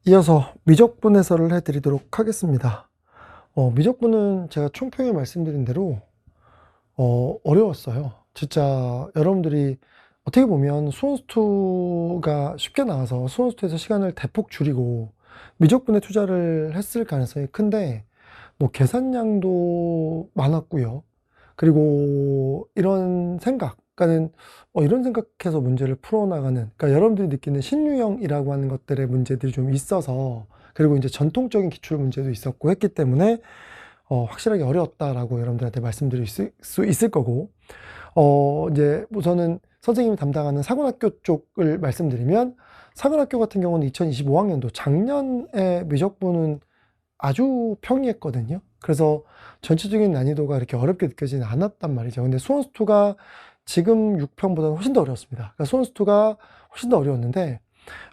이어서 미적분 해설을 해드리도록 하겠습니다. 미적분은 제가 총평에 말씀드린 대로 어려웠어요. 진짜 여러분들이 어떻게 보면 수원수투가 쉽게 나와서 수원수투에서 시간을 대폭 줄이고 미적분에 투자를 했을 가능성이 큰데 뭐 계산량도 많았고요. 그리고 이런 생각, 그러니까는 이런 생각해서 문제를 풀어나가는, 그러니까 여러분들이 느끼는 신유형이라고 하는 것들의 문제들이 좀 있어서, 그리고 이제 전통적인 기출 문제도 있었고 했기 때문에 확실하게 어려웠다라고 여러분들한테 말씀드릴 수 있을 거고, 이제 우선은 선생님이 담당하는 사관학교 쪽을 말씀드리면, 사관학교 같은 경우는 2025학년도 작년에 미적분은 아주 평이했거든요. 그래서 전체적인 난이도가 이렇게 어렵게 느껴지는 않았단 말이죠. 근데 수원수투가 지금 6평보다는 훨씬 더 어려웠습니다. 그러니까 수원수투가 훨씬 더 어려웠는데,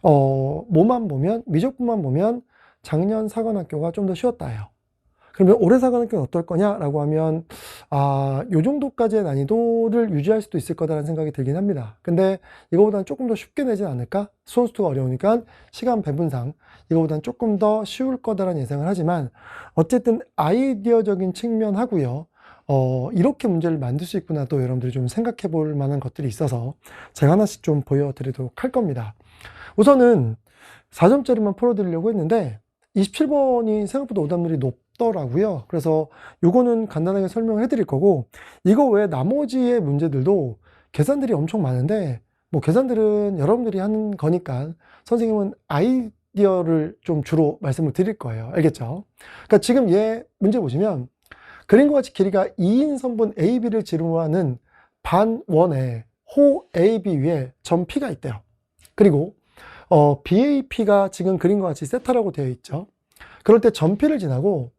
뭐만 보면, 미적분만 보면 작년 사관학교가 좀 더 쉬웠다예요. 그러면 올해 사관학교는 어떨 거냐라고 하면, 요 정도까지의 난이도를 유지할 수도 있을 거다라는 생각이 들긴 합니다. 근데 이거보다는 조금 더 쉽게 내진 않을까? 수원수투가 어려우니까 시간 배분상 이거보다는 조금 더 쉬울 거다라는 예상을 하지만, 어쨌든 아이디어적인 측면하고요. 이렇게 문제를 만들 수 있구나 또 여러분들이 좀 생각해 볼 만한 것들이 있어서 제가 하나씩 좀 보여드리도록 할 겁니다. 우선은 4점짜리만 풀어드리려고 했는데 27번이 생각보다 오답률이 높더라고요. 그래서 요거는 간단하게 설명을 해드릴 거고, 이거 외에 나머지의 문제들도 계산들이 엄청 많은데, 뭐 계산들은 여러분들이 하는 거니까 선생님은 아이디어를 좀 주로 말씀을 드릴 거예요. 알겠죠? 그러니까 지금 얘 문제 보시면 그림과 같이 길이가 2인 선분 AB를 지름하는 반원의 호 AB 위에 점 P가 있대요. 그리고 BAP가 지금 그림과 같이 세타라고 되어 있죠. 그럴 때 점 P를 지나고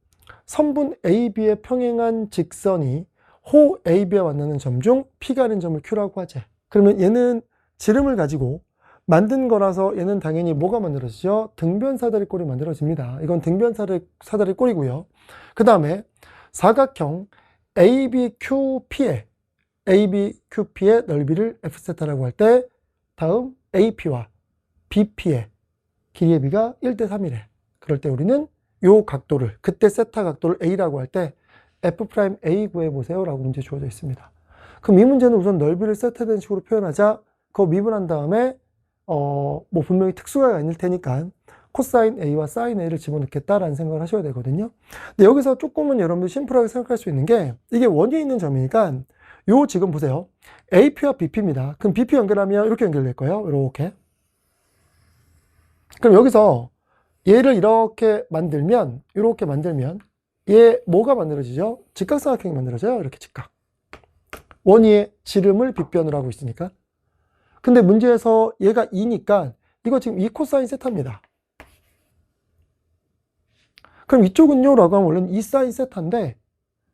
선분 AB에 평행한 직선이 호 AB와 만나는 점 중 P가 아닌 점을 Q라고 하지. 그러면 얘는 지름을 가지고 만든 거라서 얘는 당연히 뭐가 만들어지죠? 등변사다리꼴이 만들어집니다. 이건 등변사다리꼴이고요. 그 다음에 사각형 ABQP의 넓이를 F세타라고 할 때 다음 AP와 BP의 길이의 비가 1대 3이래. 그럴 때 우리는 요 각도를, 그때 세타 각도를 A라고 할 때 F'A 구해보세요 라고 문제 주어져 있습니다. 그럼 이 문제는 우선 넓이를 세타된 식으로 표현하자. 그거 미분한 다음에 뭐 분명히 특수가 아닐 테니까 코사인 A와 사인 A를 집어넣겠다라는 생각을 하셔야 되거든요. 근데 여기서 조금은 여러분들 심플하게 생각할 수 있는 게, 이게 원위에 있는 점이니까 요 지금 보세요. AP와 BP입니다. 그럼 BP 연결하면 이렇게 연결될 거예요. 이렇게. 그럼 여기서 얘를 이렇게 만들면 얘 뭐가 만들어지죠? 직각삼각형이 만들어져요. 이렇게 직각. 원위의 지름을 빗변으로 하고 있으니까. 근데 문제에서 얘가 2니까 이거 지금 2 코사인 세타입니다. 그럼 이쪽은요 라고 하면 원래는 2 사인 세타인데,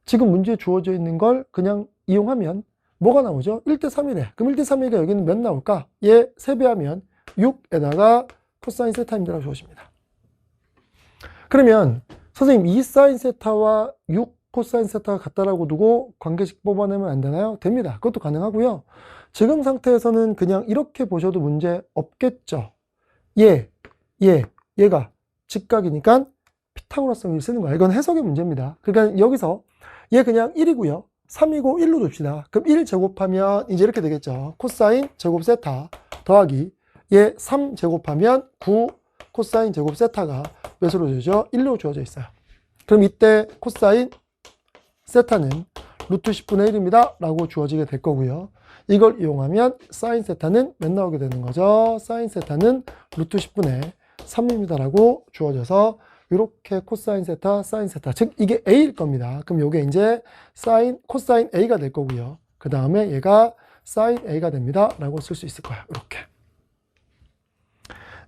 지금 문제에 주어져 있는 걸 그냥 이용하면 뭐가 나오죠? 1대 3이래. 그럼 1대 3이니까 여기는 몇 나올까? 얘 3배하면 6에다가 코사인 세타입니다라고 주어집니다. 그러면 선생님 2 사인 세타와 6 코사인 세타가 같다라고 두고 관계식 뽑아내면 안 되나요? 됩니다. 그것도 가능하고요. 지금 상태에서는 그냥 이렇게 보셔도 문제 없겠죠. 얘가 직각이니까 피타고라스 정리를 쓰는 거야. 이건 해석의 문제입니다. 그러니까 여기서 얘 그냥 1이고요. 3이고 1로 둡시다. 그럼 1 제곱하면 이제 이렇게 되겠죠. 코사인 제곱 세타 더하기 얘 3 제곱하면 9 코사인 제곱 세타가 몇으로 주어져? 1로 주어져 있어요. 그럼 이때 코사인 세타는 루트 10분의 1입니다 라고 주어지게 될 거고요. 이걸 이용하면 사인 세타는 몇 나오게 되는 거죠? 사인 세타는 루트 10분의 3입니다 라고 주어져서 이렇게 코사인 세타, 사인 세타, 즉 이게 A일 겁니다. 그럼 이게 이제 코사인 A가 될 거고요. 그 다음에 얘가 사인 A가 됩니다 라고 쓸 수 있을 거야. 이렇게.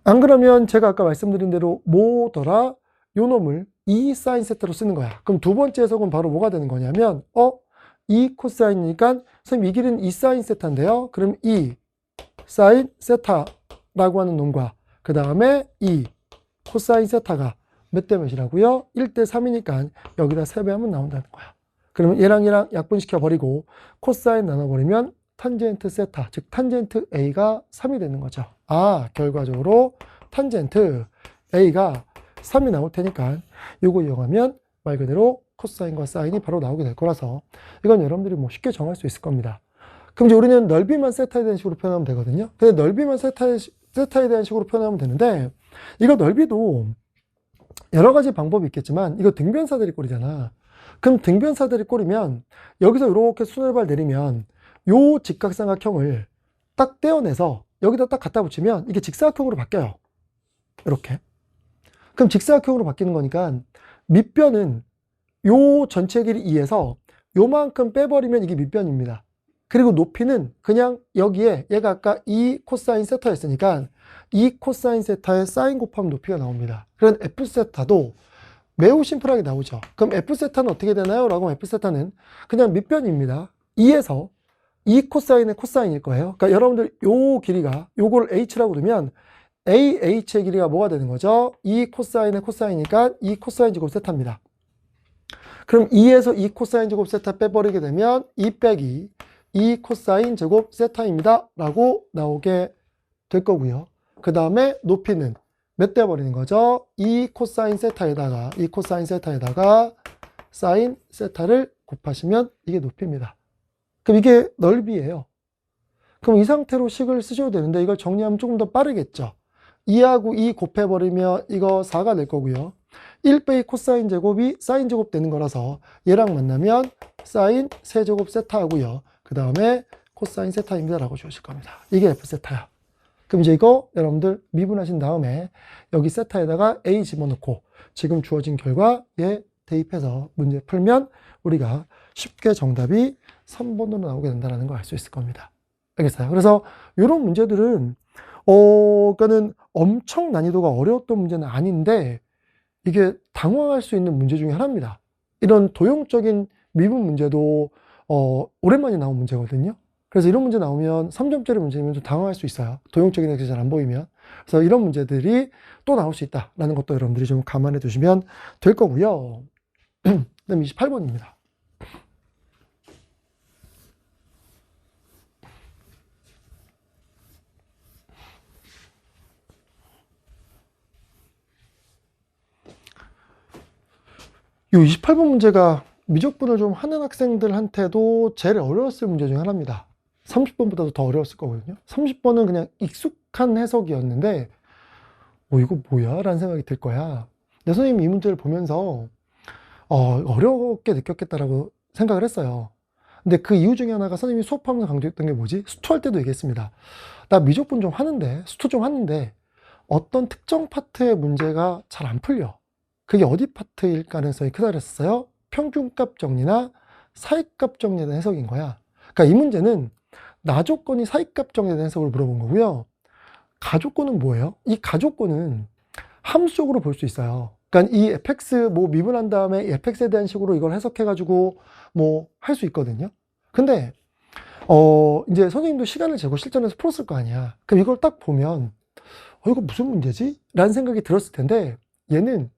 안 그러면 제가 아까 말씀드린 대로 뭐더라? 요 놈을 2 사인 세타로 쓰는 거야. 그럼 두 번째 해석은 바로 뭐가 되는 거냐면 2 코사인이니까 선생님 이 길은 2 사인 세타인데요. 그럼 2 사인 세타라고 하는 놈과 그 다음에 2 코사인 세타가 몇 대 몇이라고요? 1대 3이니까 여기다 3배하면 나온다는 거야. 그러면 얘랑 약분시켜 버리고 코사인 나눠버리면 탄젠트 세타, 즉 탄젠트 A가 3이 되는 거죠. 결과적으로 탄젠트 A가 3이 나올 테니까 요거 이용하면 말 그대로 코사인과 사인이 바로 나오게 될 거라서 이건 여러분들이 뭐 쉽게 정할 수 있을 겁니다. 그럼 이제 우리는 넓이만 세타에 대한 식으로 표현하면 되거든요. 근데 넓이만 세타에 대한 식으로 표현하면 되는데 이거 넓이도 여러 가지 방법이 있겠지만 이거 등변사들이 꼴이잖아. 그럼 등변사들이 꼴이면 여기서 이렇게 순환발 내리면 요 직각삼각형을 딱 떼어내서 여기다 딱 갖다 붙이면 이게 직사각형으로 바뀌어요. 이렇게. 그럼 직사각형으로 바뀌는 거니까 밑변은 요 전체 길이 2에서 요만큼 빼버리면 이게 밑변입니다. 그리고 높이는 그냥 여기에 얘가 아까 2 코사인 세타였으니까 2 코사인 세타에 사인 곱하면 높이가 나옵니다. 그럼 F 세타도 매우 심플하게 나오죠. 그럼 F 세타는 어떻게 되나요? 라고 하면 F 세타는 그냥 밑변입니다. 2에서 2 코사인의 코사인일 거예요. 그러니까 여러분들 요 길이가 요걸 H라고 그러면 AH의 길이가 뭐가 되는 거죠? 2 코사인의 코사인이니까 2 코사인 제곱 세타입니다. 그럼 2에서 2 코사인 제곱 세타 빼버리게 되면 2 빼기 2 코사인 제곱 세타입니다. 라고 나오게 될 거고요. 그 다음에 높이는 몇 대 버리는 거죠? 2 코사인 세타에다가 2 코사인 세타에다가 사인 세타를 곱하시면 이게 높이입니다. 그럼 이게 넓이에요. 그럼 이 상태로 식을 쓰셔도 되는데 이걸 정리하면 조금 더 빠르겠죠. 2하고 2 곱해버리면 이거 4가 될 거고요. 1 빼기 코사인 제곱이 사인 제곱 되는 거라서 얘랑 만나면 사인 세제곱 세타 하고요. 그 다음에 코사인 세타입니다 라고 주실 겁니다. 이게 F 세타야. 그럼 이제 이거 여러분들 미분하신 다음에 여기 세타에다가 A 집어넣고 지금 주어진 결과에 대입해서 문제 풀면 우리가 쉽게 정답이 3번으로 나오게 된다는 걸 알 수 있을 겁니다. 알겠어요? 그래서 이런 문제들은 그러니까는 엄청 난이도가 어려웠던 문제는 아닌데 이게 당황할 수 있는 문제 중에 하나입니다. 이런 도형적인 미분 문제도 오랜만에 나온 문제거든요. 그래서 이런 문제 나오면 3점짜리 문제면 좀 당황할 수 있어요. 도형적인 액이 잘 안 보이면. 그래서 이런 문제들이 또 나올 수 있다라는 것도 여러분들이 좀 감안해 두시면 될 거고요. 그다음 28번입니다. 이 28번 문제가 미적분을 좀 하는 학생들한테도 제일 어려웠을 문제 중에 하나입니다. 30번보다도 더 어려웠을 거거든요. 30번은 그냥 익숙한 해석이었는데 이거 뭐야? 라는 생각이 들 거야. 근데 선생님이 이 문제를 보면서 어렵게 느꼈겠다라고 생각을 했어요. 근데 그 이유 중에 하나가 선생님이 수업하면서 강조했던 게 뭐지? 수투할 때도 얘기했습니다. 나 미적분 좀 하는데, 수투 좀 하는데 어떤 특정 파트의 문제가 잘 안 풀려. 그게 어디 파트일 가능성이 크다 그랬어요? 평균값 정리나 사익값 정리에 대한 해석인 거야. 그러니까 이 문제는 나조건이 사익값 정리에 대한 해석을 물어본 거고요. 가조건은 뭐예요? 이 가조건은 함수적으로 볼 수 있어요. 그러니까 이 fx 뭐 미분한 다음에 fx에 대한 식으로 이걸 해석해가지고 뭐 할 수 있거든요. 근데 이제 선생님도 시간을 재고 실전에서 풀었을 거 아니야. 그럼 이걸 딱 보면 이거 무슨 문제지? 라는 생각이 들었을 텐데 얘는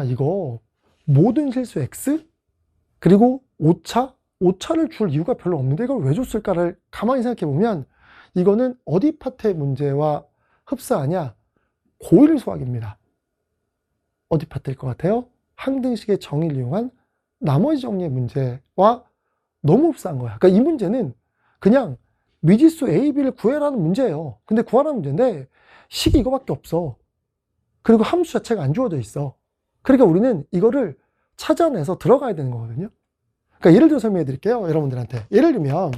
이거 모든 실수 x 그리고 오차를 줄 이유가 별로 없는데 이걸 왜 줬을까를 가만히 생각해 보면 이거는 어디 파트의 문제와 흡사하냐? 고1 수학입니다. 어디 파트일 것 같아요? 항등식의 정의를 이용한 나머지 정리의 문제와 너무 흡사한 거야. 그러니까 이 문제는 그냥 미지수 A, B를 구해라는 문제예요. 근데 구하라는 문제인데 식이 이거밖에 없어. 그리고 함수 자체가 안 주어져 있어. 그러니까 우리는 이거를 찾아내서 들어가야 되는 거거든요. 그러니까 예를 들어 설명해 드릴게요. 여러분들한테. 예를 들면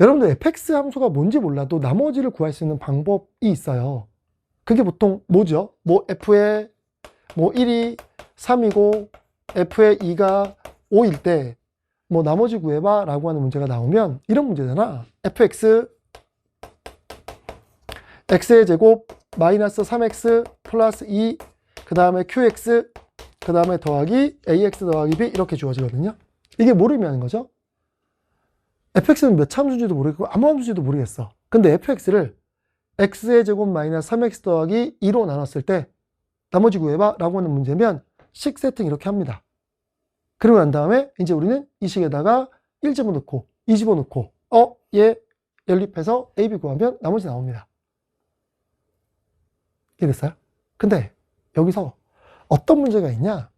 여러분들 fx 함수가 뭔지 몰라도 나머지를 구할 수 있는 방법이 있어요. 그게 보통 뭐죠? 뭐 f의 뭐 1이 3이고 f의 2가 5일 때 뭐 나머지 구해봐 라고 하는 문제가 나오면 이런 문제잖아. fx x의 제곱 마이너스 3x 플러스 2 그 다음에 qx 그 다음에 더하기 ax 더하기 b 이렇게 주어지거든요. 이게 뭘 의미하는 거죠? fx는 몇 참수인지도 모르겠고 아무 함수인지도 모르겠어. 근데 fx를 x의 제곱 마이너스 3x 더하기 2로 나눴을 때 나머지 구해봐 라고 하는 문제면 식 세팅 이렇게 합니다. 그리고 난 다음에 이제 우리는 이 식에다가 1 집어넣고 2 집어넣고 얘 연립해서 a, b 구하면 나머지 나옵니다. 이해됐어요? 근데 여기서 어떤 문제가 있냐?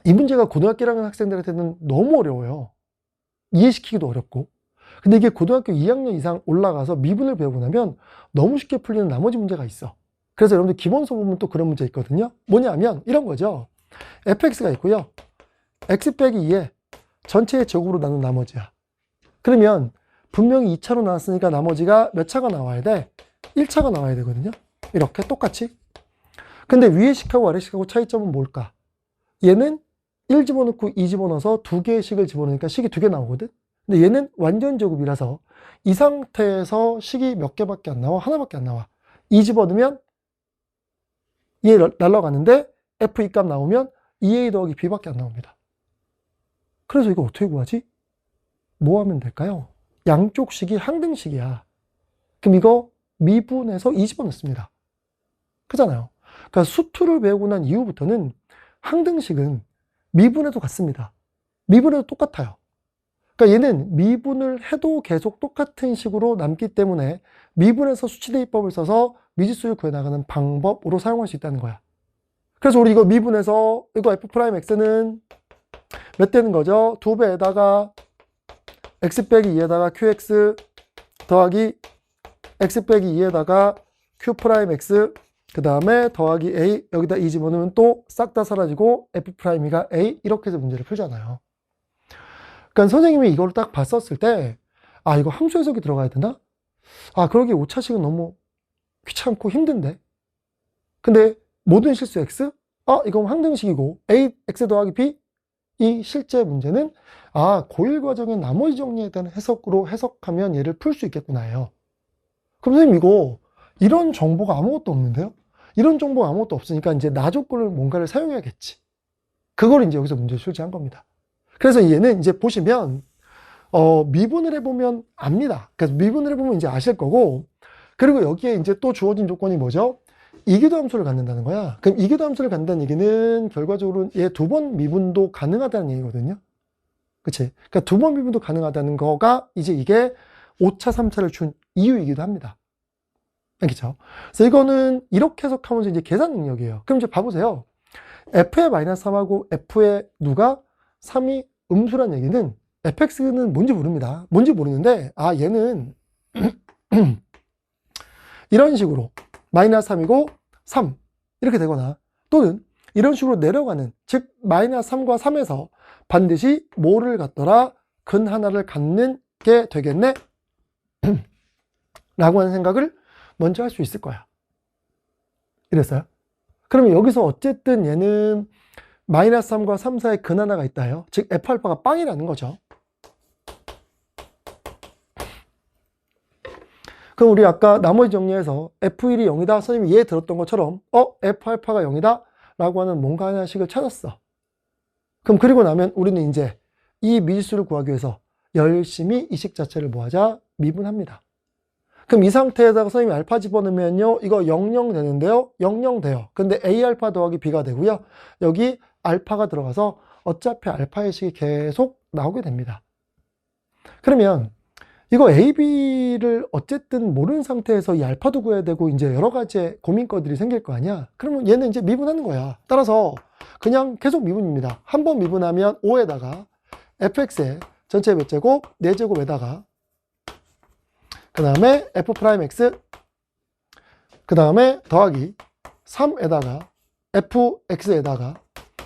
이 문제가 고등학교 1학년 학생들한테는 너무 어려워요. 이해시키기도 어렵고. 근데 이게 고등학교 2학년 이상 올라가서 미분을 배우고 나면 너무 쉽게 풀리는 나머지 문제가 있어. 그래서 여러분들 기본서 보면 또 그런 문제 있거든요. 뭐냐면 이런 거죠. fx가 있고요. x 빼기 2에 전체의 제곱으로 나눈 나머지야. 그러면 분명히 2차로 나왔으니까 나머지가 몇 차가 나와야 돼? 1차가 나와야 되거든요. 이렇게 똑같이. 근데 위의 식하고 아래 식하고 차이점은 뭘까? 얘는 1 집어넣고 2 집어넣어서 두 개의 식을 집어넣으니까 식이 두 개 나오거든. 근데 얘는 완전 제곱이라서 이 상태에서 식이 몇 개밖에 안 나와? 하나밖에 안 나와. 2 집어넣으면 얘 날라가는데 f2 값 나오면 2a 더하기 b밖에 안 나옵니다. 그래서 이거 어떻게 구하지? 뭐 하면 될까요? 양쪽 식이 항등식이야. 그럼 이거 미분해서 2 집어넣습니다. 그잖아요. 그러니까 수투를 배우고 난 이후부터는 항등식은 미분해도 같습니다. 미분해도 똑같아요. 그러니까 얘는 미분을 해도 계속 똑같은 식으로 남기 때문에 미분해서 수치대입법을 써서 미지수를 구해나가는 방법으로 사용할 수 있다는 거야. 그래서 우리 이거 미분해서 이거 f'x는 몇 되는 거죠? 2배에다가 x 빼기 2에다가 qx 더하기 x 빼기 2에다가 q'x 그 다음에 더하기 a 여기다 2 집어넣으면 또 싹 다 사라지고 f'가 a 이렇게 해서 문제를 풀잖아요. 그러니까 선생님이 이걸 딱 봤었을 때 아 이거 함수 해석이 들어가야 되나? 아 그러기 5차식은 너무 귀찮고 힘든데 근데 모든 실수 x? 아 이건 항등식이고 a x 더하기 b 이 실제 문제는 아 고1 과정의 나머지 정리에 대한 해석으로 해석하면 얘를 풀 수 있겠구나예요. 그럼 선생님 이거 이런 정보가 아무것도 없는데요? 이런 정보가 아무것도 없으니까 이제 나 조건을 뭔가를 사용해야겠지. 그걸 이제 여기서 문제 출제한 겁니다. 그래서 얘는 이제 보시면 미분을 해보면 압니다. 그래서 미분을 해보면 이제 아실 거고 그리고 여기에 이제 또 주어진 조건이 뭐죠? 이기도 함수를 갖는다는 거야. 그럼 이기도 함수를 갖는다는 얘기는 결과적으로 얘 2번 미분도 가능하다는 얘기거든요. 그치? 그러니까 2번 미분도 가능하다는 거가 이제 이게 5차, 3차를 준 이유이기도 합니다. 그렇죠? 그래서 이거는 이렇게 해석하면서 이제 계산 능력이에요. 그럼 이제 봐보세요. f의 마이너스 3하고 f의 누가 3이 음수란 얘기는 fx는 뭔지 모릅니다. 뭔지 모르는데 아 얘는 이런 식으로 마이너스 3이고 3 이렇게 되거나 또는 이런 식으로 내려가는 즉 마이너스 3과 3에서 반드시 뭐를 갖더라? 근 하나를 갖는 게 되겠네? 라고 하는 생각을 먼저 할 수 있을 거야. 이랬어요? 그러면 여기서 어쨌든 얘는 마이너스 3과 3 사이에 근 하나가 있다요. 즉 F알파가 빵이라는 거죠. 그럼 우리 아까 나머지 정리해서 F1이 0이다. 선생님이 얘 들었던 것처럼 F알파가 0이다 라고 하는 뭔가 하나의 식을 찾았어. 그럼 그리고 나면 우리는 이제 이 미지수를 구하기 위해서 열심히 이 식 자체를 뭐하자? 미분합니다. 그럼 이 상태에다가 선생님이 알파 집어넣으면요 이거 00 되는데요 00 돼요. 근데 A알파 더하기 B가 되고요 여기 알파가 들어가서 어차피 알파의 식이 계속 나오게 됩니다. 그러면 이거 A, B를 어쨌든 모르는 상태에서 이 알파도 구해야 되고 이제 여러 가지 고민거들이 생길 거 아니야. 그러면 얘는 이제 미분하는 거야. 따라서 그냥 계속 미분입니다. 한 번 미분하면 5에다가 fx의 전체 몇 제곱? 4제곱에다가 그 다음에 f'x 그 다음에 더하기 3에다가 fx에다가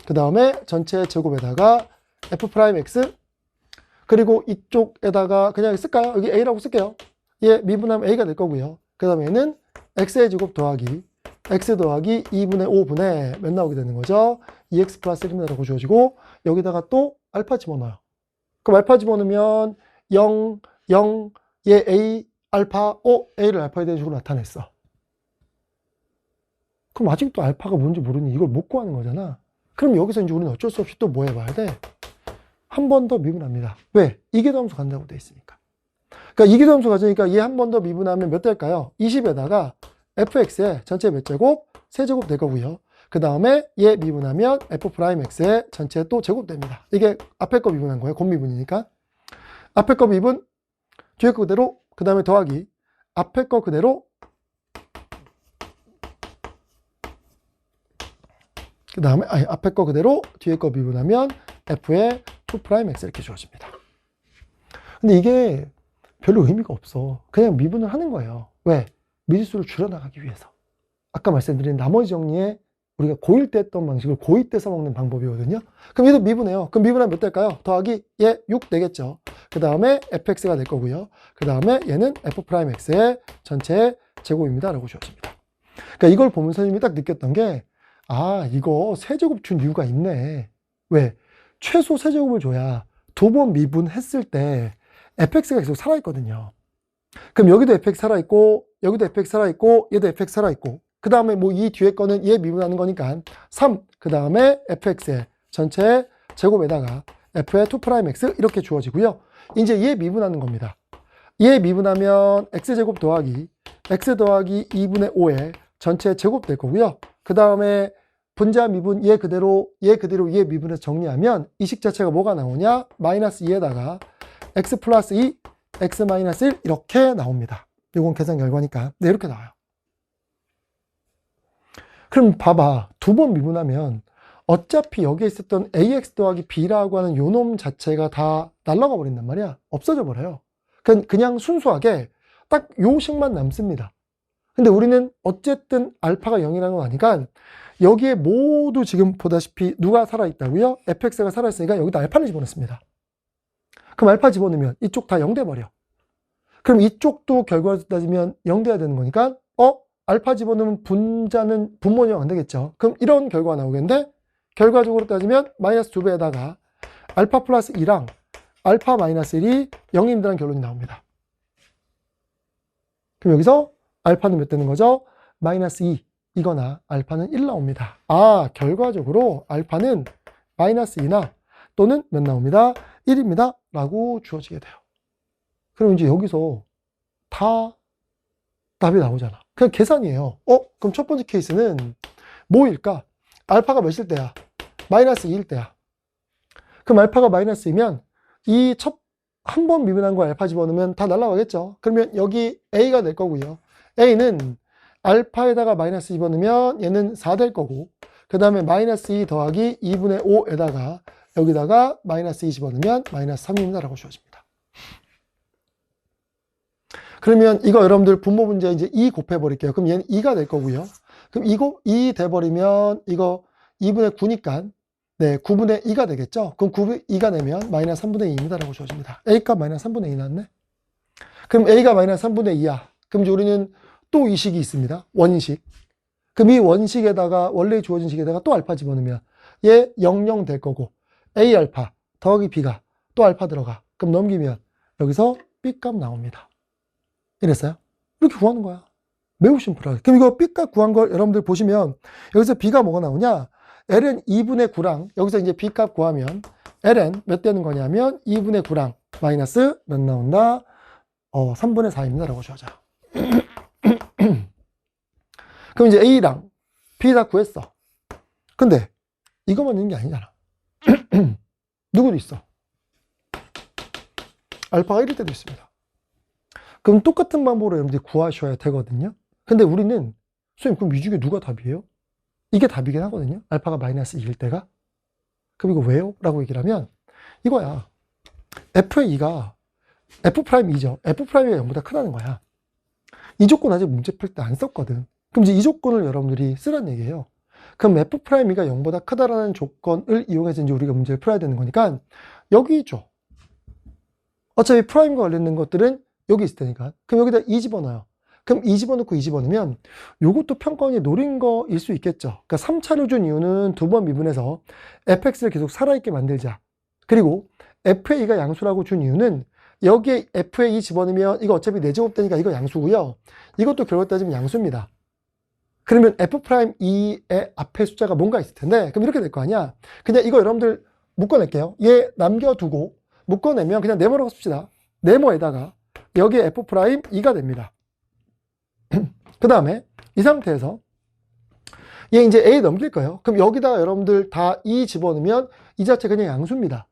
그 다음에 전체 제곱에다가 f'x 그리고 이쪽에다가 그냥 쓸까요? 여기 a라고 쓸게요. 얘 미분하면 a가 될 거고요. 그 다음에 얘는 x의 제곱 더하기 x 더하기 2분의 5분의 몇 나오게 되는 거죠? 2x 플러스 1이라고 주어지고 여기다가 또 알파 집어넣어요. 그럼 알파 집어넣으면 0, 0, 얘 a, 알파, a를 알파에 대한 식으로 나타냈어. 그럼 아직도 알파가 뭔지 모르니 이걸 못 구하는 거잖아. 그럼 여기서 이제 우리는 어쩔 수 없이 또 뭐 해봐야 돼? 한 번 더 미분합니다. 왜? 이기도 함수 간다고 돼 있으니까. 그러니까 이기도 함수 가져니까 얘 한 번 더 미분하면 몇 될까요? 20에다가 fx의 전체 몇 제곱? 세제곱 될 거고요. 그 다음에 얘 미분하면 f'x의 전체 또 제곱 됩니다. 이게 앞에 거 미분한 거예요. 곱미분이니까. 앞에 거 미분, 뒤에 거 그대로, 그 다음에 더하기. 앞에 거 그대로, 그 다음에 앞에 거 그대로 뒤에 거 미분하면 f의 2'x 이렇게 주어집니다. 근데 이게 별로 의미가 없어. 그냥 미분을 하는 거예요. 왜? 미지수를 줄여나가기 위해서. 아까 말씀드린 나머지 정리에 우리가 고1 때 했던 방식을 고2 때 써먹는 방법이거든요. 그럼 얘도 미분해요. 그럼 미분하면 몇 될까요? 더하기 얘 6 되겠죠. 그 다음에 fx가 될 거고요. 그 다음에 얘는 f'x의 전체 제곱입니다 라고 주어집니다. 그러니까 이걸 보면서 선생님이 딱 느꼈던 게, 아, 이거 세제곱 준 이유가 있네. 왜? 최소 세제곱을 줘야 두 번 미분했을 때 fx가 계속 살아있거든요. 그럼 여기도 fx 살아있고, 여기도 fx 살아있고, 얘도 fx 살아있고, 그 다음에 뭐 이 뒤에 거는 얘 미분하는 거니까 3, 그 다음에 fx의 전체 제곱에다가 f의 2'x 이렇게 주어지고요. 이제 얘 미분하는 겁니다. 얘 미분하면 x제곱 더하기 x 더하기 2분의 5의 전체 제곱 될 거고요. 그 다음에 분자 미분 얘 그대로 얘 미분해서 정리하면 이 식 자체가 뭐가 나오냐? 마이너스 2에다가 x 플러스 2, x 마이너스 1 이렇게 나옵니다. 이건 계산 결과니까. 네, 이렇게 나와요. 그럼 봐봐. 두 번 미분하면 어차피 여기에 있었던 ax 더하기 b라고 하는 요 놈 자체가 다 날아가 버린단 말이야. 없어져 버려요. 그냥 순수하게 딱 요 식만 남습니다. 근데 우리는 어쨌든 알파가 0이라는 거 아니까 여기에 모두 지금 보다시피 누가 살아있다고요? fx가 살아있으니까 여기다 알파를 집어넣습니다. 그럼 알파 집어넣으면 이쪽 다 0 돼버려. 그럼 이쪽도 결과로 따지면 0 돼야 되는 거니까 알파 집어넣으면 분자는 분모는 0 안 되겠죠. 그럼 이런 결과가 나오겠는데 결과적으로 따지면 마이너스 2배에다가 알파 플러스 2랑 알파 마이너스 1이 0입니다라는 결론이 나옵니다. 그럼 여기서 알파는 몇 되는 거죠? 마이너스 2 이거나 알파는 1 나옵니다. 아, 결과적으로 알파는 마이너스 2나 또는 몇 나옵니다? 1입니다 라고 주어지게 돼요. 그럼 이제 여기서 다 답이 나오잖아. 그냥 계산이에요. 그럼 첫 번째 케이스는 뭐일까? 알파가 몇일 때야? 마이너스 2일 때야. 그럼 알파가 마이너스 2면 이 한 번 미분한 거 알파 집어넣으면 다 날아가겠죠. 그러면 여기 A가 될 거고요. A는 알파에다가 마이너스 집어넣으면 얘는 4 될 거고, 그 다음에 마이너스 2 더하기 2분의 5에다가 여기다가 마이너스 2 집어넣으면 마이너스 3입니다 라고 주어집니다. 그러면 이거 여러분들 분모 문제 이제 2 곱해버릴게요. 그럼 얘는 2가 될 거고요. 그럼 2 돼버리면 이거 2분의 9니까 네, 9분의 2가 되겠죠. 그럼 2가 되면 마이너스 3분의 2입니다 라고 주어집니다. A값 마이너스 3분의 2 나왔네. 그럼 A가 마이너스 3분의 2야. 그럼 이제 우리는 또 이 식이 있습니다. 원식. 그럼 이 원식에다가 원래 주어진 식에다가 또 알파 집어넣으면 얘 00 될 거고 A 알파 더하기 B가 또 알파 들어가. 그럼 넘기면 여기서 B값 나옵니다. 이랬어요? 이렇게 구하는 거야. 매우 심플하게. 그럼 이거 B값 구한 걸 여러분들 보시면 여기서 B가 뭐가 나오냐? L은 2분의 9랑 여기서 이제 B값 구하면 L은 몇 되는 거냐면 2분의 9랑 마이너스 몇 나온다? 3분의 4입니다 라고 주어져요. 그럼 이제 A랑 B 다 구했어. 근데 이것만 있는 게 아니잖아. 누구도 있어. 알파가 1일 때도 있습니다. 그럼 똑같은 방법으로 여러분들이 구하셔야 되거든요. 근데 우리는 선생님 그럼 이 중에 누가 답이에요? 이게 답이긴 하거든요. 알파가 마이너스 2일 때가. 그럼 이거 왜요? 라고 얘기를 하면 이거야. F의 2가 F'이죠. F'가 0보다 크다는 거야. 이 조건 아직 문제 풀 때 안 썼거든. 그럼 이제 이 조건을 여러분들이 쓰란 얘기예요. 그럼 F'이가 0보다 크다라는 조건을 이용해서 이제 우리가 문제를 풀어야 되는 거니까 여기 있죠. 어차피 프라임과 관련된 것들은 여기 있을 테니까. 그럼 여기다 2 집어넣어요. 그럼 2 집어넣고 2 집어넣으면 요것도 평가원이 노린 거일 수 있겠죠. 그러니까 3차를 준 이유는 두 번 미분해서 fx를 계속 살아있게 만들자. 그리고 f의 2가 양수라고 준 이유는 여기에 f의 2 집어넣으면 이거 어차피 4제곱 되니까 이거 양수고요. 이것도 결과 따지면 양수입니다. 그러면 f'2의 앞에 숫자가 뭔가 있을 텐데 그럼 이렇게 될 거 아니야. 그냥 이거 여러분들 묶어낼게요. 얘 남겨두고 묶어내면 그냥 네모라고 씁시다. 네모에다가 여기에 f'2가 됩니다. 그 다음에 이 상태에서 얘 이제 A 넘길 거예요. 그럼 여기다가 여러분들 다 2 집어넣으면 이 자체 그냥 양수입니다.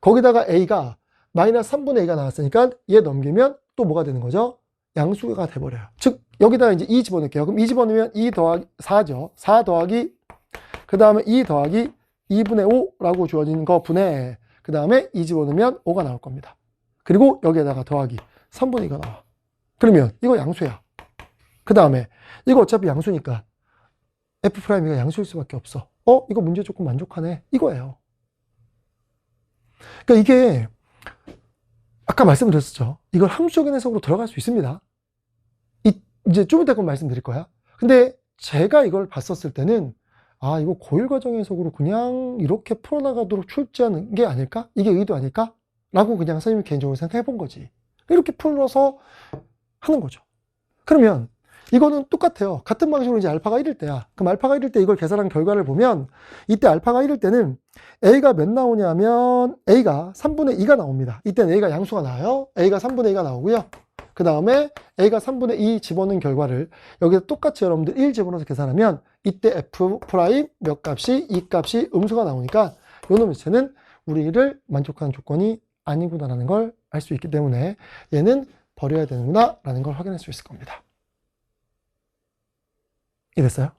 거기다가 A가 마이너스 3분의 2가 나왔으니까 얘 넘기면 또 뭐가 되는 거죠? 양수가 돼버려요. 즉 여기다가 이제 2 집어넣을게요. 그럼 2 집어넣으면 2 더하기 4죠. 4 더하기 그 다음에 2 더하기 2분의 5라고 주어진 거 분해. 그 다음에 2 집어넣으면 5가 나올 겁니다. 그리고 여기에다가 더하기 3분의 2가 나와. 그러면 이거 양수야. 그 다음에 이거 어차피 양수니까 F'가 양수일 수밖에 없어. 이거 문제 조금 만족하네. 이거예요. 그러니까 이게 아까 말씀드렸었죠. 이걸 함수적인 해석으로 들어갈 수 있습니다. 이제 좀 이따 그 말씀드릴 거야. 근데 제가 이걸 봤었을 때는 이거 고일 과정 해석으로 그냥 이렇게 풀어나가도록 출제하는 게 아닐까? 이게 의도 아닐까? 라고 그냥 선생님이 개인적으로 생각해 본 거지. 이렇게 풀어서 하는 거죠. 그러면 이거는 똑같아요. 같은 방식으로 이제 알파가 1일 때야. 그럼 알파가 1일 때 이걸 계산한 결과를 보면 이때 알파가 1일 때는 A가 몇 나오냐면 A가 3분의 2가 나옵니다. 이때는 A가 양수가 나와요. A가 3분의 2가 나오고요. 그 다음에 A가 3분의 2 집어넣은 결과를 여기서 똑같이 여러분들 1 집어넣어서 계산하면 이때 F' 몇 값이 2 값이 음수가 나오니까 요놈 자체는 우리를 만족하는 조건이 아니구나라는 걸 알 수 있기 때문에 얘는 버려야 되는구나 라는 걸 확인할 수 있을 겁니다. 이랬어요?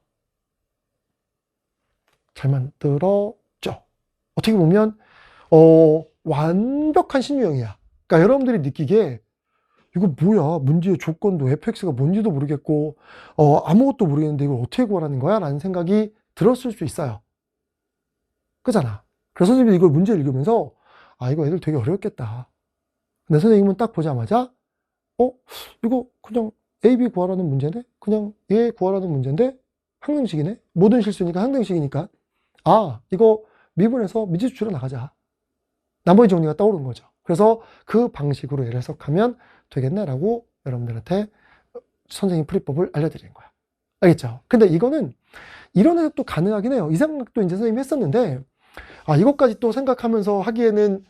잘 만들었죠? 어떻게 보면 완벽한 신유형이야. 그러니까 여러분들이 느끼기에 이거 뭐야? 문제의 조건도 fx가 뭔지도 모르겠고 아무것도 모르겠는데 이걸 어떻게 구하라는 거야? 라는 생각이 들었을 수 있어요. 그잖아. 그래서 선생님이 이걸 문제를 읽으면서 이거 애들 되게 어렵겠다. 근데 선생님은 딱 보자마자 이거 그냥 A, B 구하라는 문제네? 그냥 얘 구하라는 문제인데 항등식이네? 모든 실수니까 항등식이니까 이거 미분해서 미지수로 나가자. 나머지 정리가 떠오른 거죠. 그래서 그 방식으로 얘를 해석하면 되겠네라고 여러분들한테 선생님 풀이법을 알려드리는 거야. 알겠죠? 근데 이거는 이런 해석도 가능하긴 해요. 이 생각도 이제 선생님이 했었는데 이것까지 또 생각하면서 하기에는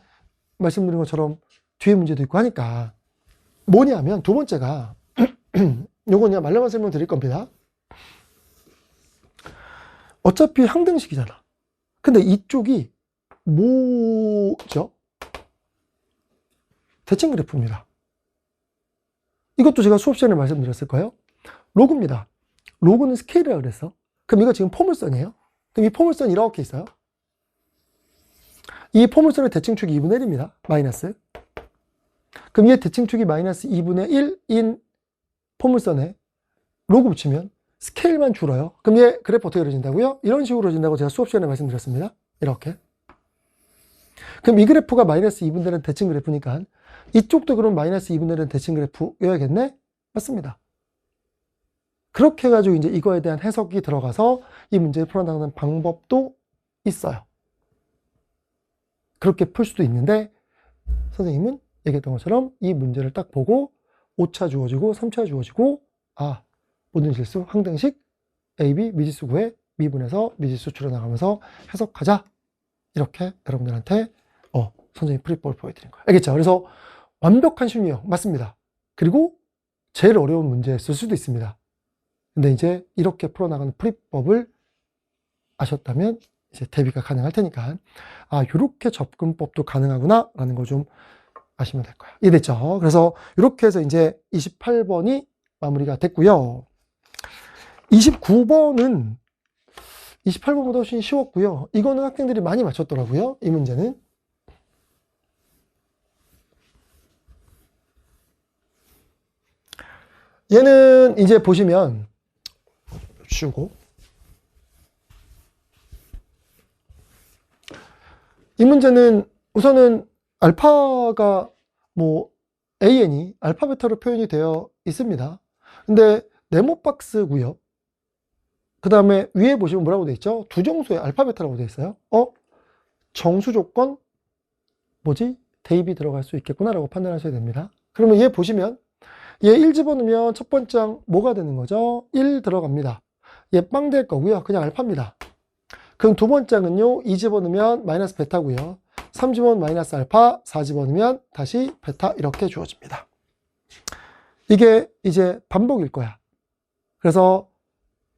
말씀드린 것처럼 뒤에 문제도 있고 하니까 뭐냐면 두 번째가 요건 그냥 말로만 설명드릴 겁니다. 어차피 항등식이잖아. 근데 이쪽이 뭐죠? 대칭 그래프입니다. 이것도 제가 수업 시간에 말씀드렸을 거예요. 로그입니다. 로그는 스케일이라고 그랬어. 그럼 이거 지금 포물선이에요. 그럼 이 포물선 이렇게 있어요. 이 포물선의 대칭축이 2분의 1입니다. 마이너스. 그럼 얘 대칭축이 마이너스 2분의 1인 포물선에 로그 붙이면 스케일만 줄어요. 그럼 얘 그래프 어떻게 그려진다고요? 이런 식으로 그려진다고 제가 수업 시간에 말씀드렸습니다. 이렇게. 그럼 이 그래프가 마이너스 2분의 1은 대칭 그래프니까 이쪽도 그럼 마이너스 2분의 1은 대칭 그래프여야겠네? 맞습니다. 그렇게 해가지고 이제 이거에 대한 해석이 들어가서 이 문제를 풀어나가는 방법도 있어요. 그렇게 풀 수도 있는데 선생님은 얘기했던 것처럼 이 문제를 딱 보고 5차 주어지고 3차 주어지고 모든 실수 항등식 AB 미지수 구해 미분해서 미지수 줄여나가면서 해석하자. 이렇게 여러분들한테 선생님 풀이법을 보여드린 거예요. 알겠죠? 그래서 완벽한 신유형 맞습니다. 그리고 제일 어려운 문제였을 수도 있습니다. 근데 이제 이렇게 풀어나가는 풀이법을 아셨다면 이제 대비가 가능할 테니까 이렇게 접근법도 가능하구나 라는 걸 좀 아시면 될 거예요. 이해됐죠? 그래서 이렇게 해서 이제 28번이 마무리가 됐고요. 29번은 28번보다 훨씬 쉬웠고요. 이거는 학생들이 많이 맞췄더라고요. 이 문제는. 얘는 이제 보시면 치우고 이 문제는 우선은 알파가 AN이 알파 베타로 표현이 되어 있습니다. 근데 네모 박스고요. 그 다음에 위에 보시면 뭐라고 되어 있죠? 두 정수의 알파 베타라고 되어 있어요. 정수 조건 대입이 들어갈 수 있겠구나 라고 판단하셔야 됩니다. 그러면 얘 보시면 얘 1 집어넣으면 첫 번째 항 뭐가 되는 거죠? 1 들어갑니다. 얘 빵 될 거고요. 그냥 알파입니다. 그럼 두 번째 항은요 2 집어넣으면 마이너스 베타고요. 3 집어넣으면 마이너스 알파, 4 집어넣으면 다시 베타 이렇게 주어집니다. 이게 이제 반복일 거야. 그래서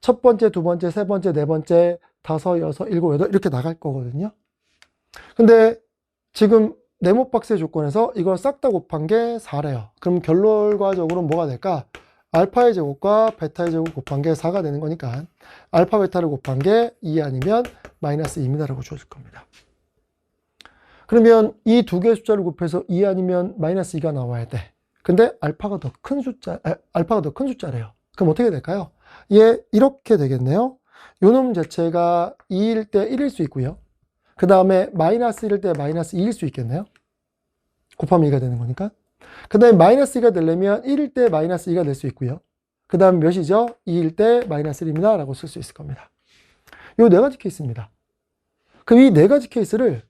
첫 번째, 두 번째, 세 번째, 네 번째, 다섯, 여섯, 일곱, 여덟 이렇게 나갈 거거든요. 근데 지금 네모 박스의 조건에서 이걸 싹 다 곱한 게 4래요. 그럼 결론과적으로 뭐가 될까? 알파의 제곱과 베타의 제곱 곱한 게 4가 되는 거니까 알파 베타를 곱한 게 2 아니면 마이너스 2입니다라고 주어질 겁니다. 그러면 이 두 개의 숫자를 곱해서 2 아니면 마이너스 2가 나와야 돼. 근데 알파가 더 큰 숫자래요. 그럼 어떻게 될까요? 이렇게 되겠네요. 요놈 자체가 2일 때 1일 수 있고요. 그 다음에 마이너스 1일 때 마이너스 2일 수 있겠네요. 곱하면 2가 되는 거니까. 그 다음에 마이너스 2가 되려면 1일 때 마이너스 2가 될 수 있고요. 그 다음에 몇이죠? 2일 때 마이너스 1입니다. 라고 쓸 수 있을 겁니다. 요 네 가지 케이스입니다. 그럼 이 네 가지 케이스를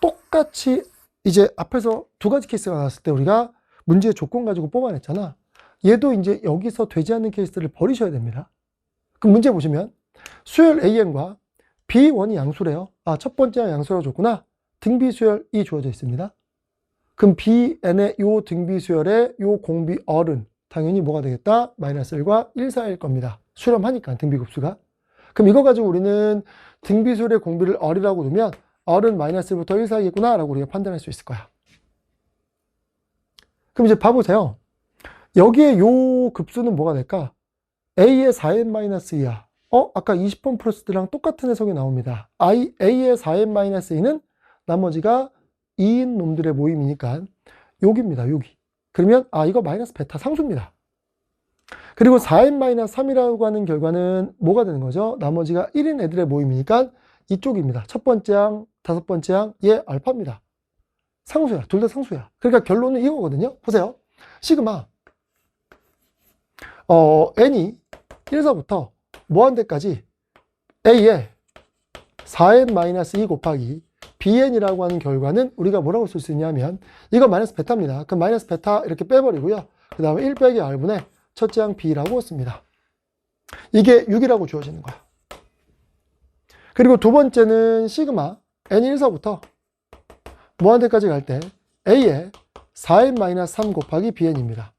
똑같이 이제 앞에서 두 가지 케이스가 나왔을 때 우리가 문제의 조건 가지고 뽑아냈잖아. 얘도 이제 여기서 되지 않는 케이스를 버리셔야 됩니다. 그럼 문제 보시면 수열 AN과 B1이 양수래요. 첫 번째가 양수라고 줬구나. 등비수열이 주어져 있습니다. 그럼 BN의 요 등비수열의 요 공비얼은 당연히 뭐가 되겠다? 마이너스 1과 1 사이일 겁니다. 수렴하니까 등비급수가. 그럼 이거 가지고 우리는 등비수열의 공비를 얼이라고 두면 얼은 마이너스 1부터 1 사이겠구나 라고 우리가 판단할 수 있을 거야. 그럼 이제 봐보세요. 여기에 요 급수는 뭐가 될까? A의 4n-2야. 아까 20번 플러스랑 똑같은 해석이 나옵니다. A의 4n-2는 나머지가 2인 놈들의 모임이니까 여기입니다. 여기. 그러면 이거 마이너스 베타 상수입니다. 그리고 4n-3이라고 하는 결과는 뭐가 되는 거죠? 나머지가 1인 애들의 모임이니까 이쪽입니다. 첫 번째 항, 다섯 번째 항, 얘 알파입니다. 상수야. 둘 다 상수야. 그러니까 결론은 이거거든요. 보세요. 시그마 n이 1서부터 뭐한 데까지 a의 4n-2 곱하기 bn이라고 하는 결과는 우리가 뭐라고 쓸 수 있냐면 이거 마이너스 베타입니다. 그럼 마이너스 베타 이렇게 빼버리고요. 그 다음에 1 빼기 r분의 첫째 항 b라고 씁니다. 이게 6이라고 주어지는 거야. 그리고 두 번째는 시그마 n이 1서부터 뭐한 데까지 갈 때 a의 4n-3 곱하기 bn입니다.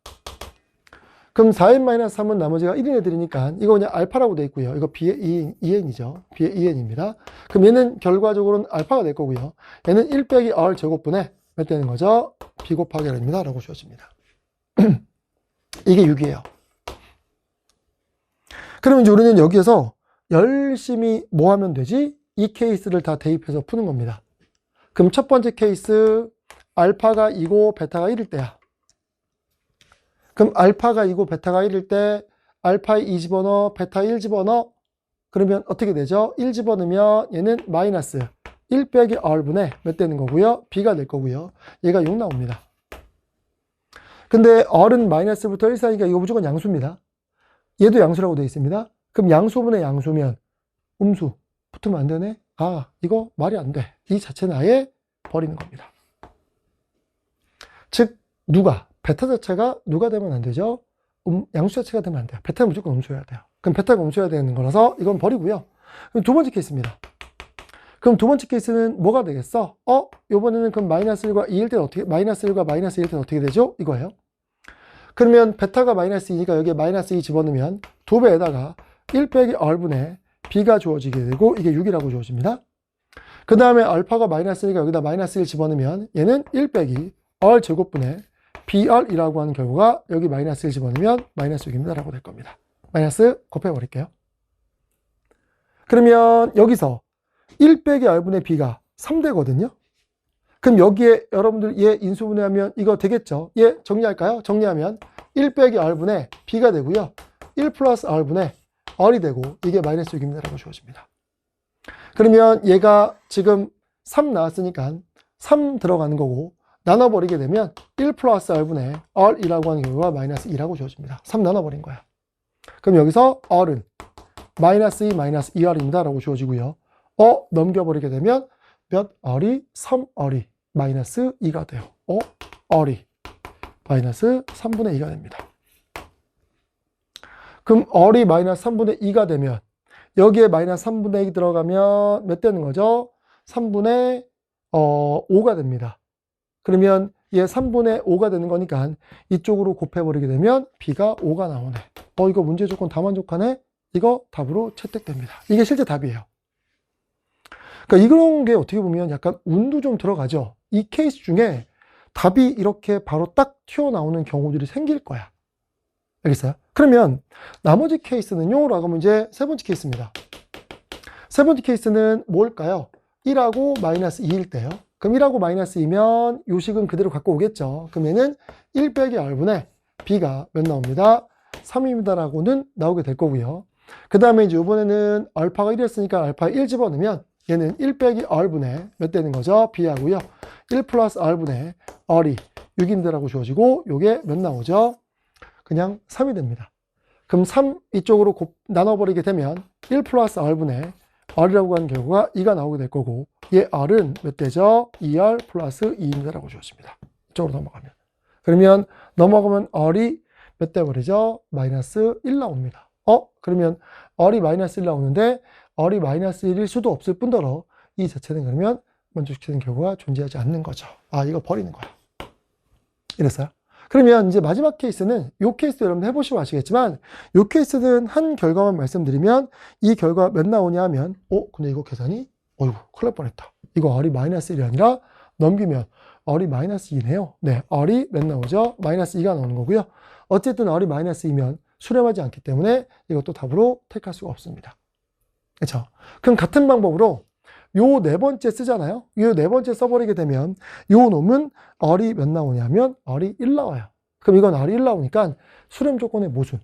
그럼 4n-3은 나머지가 1인 애들이니까 이거 그냥 알파라고 돼 있고요. 이거 b의 2n이죠. b의 2n입니다. 그럼 얘는 결과적으로는 알파가 될 거고요. 얘는 1 빼기 r 제곱분의 몇 되는 거죠? b 곱하기 r입니다. 라고 주어집니다. 이게 6이에요. 그러면 이제 우리는 여기에서 열심히 뭐 하면 되지? 이 케이스를 다 대입해서 푸는 겁니다. 그럼 첫 번째 케이스 알파가 2고 베타가 1일 때야. 그럼 알파가 2고 베타가 1일 때 알파 2 집어넣어 베타 1 집어넣어 그러면 어떻게 되죠? 1 집어넣으면 얘는 마이너스 1 빼기 r분의 몇 되는 거고요? b가 될 거고요. 얘가 6 나옵니다. 근데 r은 마이너스부터 1 사이니까 이거 무조건 양수입니다. 얘도 양수라고 되어 있습니다. 그럼 양수분의 양수면 음수 붙으면 안 되네? 이거 말이 안 돼. 이 자체는 아예 버리는 겁니다. 즉 베타 자체가 누가 되면 안 되죠? 양수 자체가 되면 안 돼요. 베타는 무조건 음수여야 돼요. 그럼 베타가 음수여야 되는 거라서 이건 버리고요. 그럼 두 번째 케이스입니다. 그럼 두 번째 케이스는 뭐가 되겠어? 요번에는 그럼 마이너스 1과 2일 때는 어떻게, 마이너스 1과 마이너스 2일 때는 어떻게 되죠? 이거예요. 그러면 베타가 마이너스 2니까 여기에 마이너스 2 집어넣으면 두 배에다가 1 빼기 r분의 b가 주어지게 되고 이게 6이라고 주어집니다. 그 다음에 알파가 마이너스 1이니까 여기다 마이너스 1 집어넣으면 얘는 1 빼기 r 제곱분의 br이라고 하는 결과가 여기 마이너스 1 집어넣으면 마이너스 6입니다. 라고 될 겁니다. 마이너스 곱해버릴게요. 그러면 여기서 1 빼기 r분의 b가 3되거든요. 그럼 여기에 여러분들 얘 인수분해하면 이거 되겠죠? 얘 정리할까요? 정리하면 1 빼기 r분의 b가 되고요. 1 플러스 r분의 r이 되고 이게 마이너스 6입니다. 라고 주어집니다. 그러면 얘가 지금 3 나왔으니까 3 들어가는 거고 나눠버리게 되면 1 플러스 r분의 r이라고 하는 결과가 마이너스 2라고 주어집니다. 3 나눠버린 거야. 그럼 여기서 r은 마이너스 2 마이너스 2r입니다. 라고 주어지고요. 넘겨버리게 되면 몇 r이 3r이 마이너스 2가 돼요. r이 마이너스 3분의 2가 됩니다. 그럼 r이 마이너스 3분의 2가 되면 여기에 마이너스 3분의 2 들어가면 몇 되는 거죠? 3분의 5가 됩니다. 그러면 얘 3분의 5가 되는 거니까 이쪽으로 곱해버리게 되면 b가 5가 나오네. 이거 문제 조건 다 만족하네? 이거 답으로 채택됩니다. 이게 실제 답이에요. 그러니까 이런 게 어떻게 보면 약간 운도 좀 들어가죠. 이 케이스 중에 답이 이렇게 바로 딱 튀어나오는 경우들이 생길 거야. 알겠어요? 그러면 나머지 케이스는요 라고 하면 이제 세 번째 케이스입니다. 세 번째 케이스는 뭘까요? 1하고 마이너스 2일 때요. 그럼 1하고 마이너스 2면 요 식은 그대로 갖고 오겠죠. 그럼 얘는 1 빼기 r분의 b가 몇 나옵니다? 3입니다 라고는 나오게 될 거고요. 그 다음에 이제 이번에는 알파가 1이었으니까 알파 1 집어넣으면 얘는 1 빼기 r분의 몇 되는 거죠? b하고요. 1 플러스 r분의 r이 6입니다라고 주어지고 요게 몇 나오죠? 그냥 3이 됩니다. 그럼 3 이쪽으로 나눠버리게 되면 1 플러스 r분의 r이라고 하는 결과가 2가 나오게 될 거고 얘 r은 몇 대죠? 2r 플러스 2입니다라고 주어집니다. 이쪽으로 넘어가면. 그러면 넘어가면 r이 몇 대 버리죠? 마이너스 1 나옵니다. 그러면 r이 마이너스 1 나오는데 r이 마이너스 1일 수도 없을 뿐더러 이 자체는 그러면 만족시키는 결과가 존재하지 않는 거죠. 이거 버리는 거야. 이랬어요. 그러면 이제 마지막 케이스는 이 케이스 여러분 해보시면 아시겠지만 이 케이스는 한 결과만 말씀드리면 이 결과 몇 나오냐 하면 근데 이거 계산이 큰일 날 뻔했다. 이거 r이 마이너스 1이 아니라 넘기면 r이 마이너스 2네요. 네, r이 몇 나오죠? 마이너스 2가 나오는 거고요. 어쨌든 r이 마이너스 2면 수렴하지 않기 때문에 이것도 답으로 택할 수가 없습니다. 그렇죠? 그럼 같은 방법으로 요 네 번째 쓰잖아요. 요 네 번째 써버리게 되면 요 놈은 r이 몇 나오냐면 r이 1 나와요. 그럼 이건 r이 1 나오니까 수렴 조건의 모순.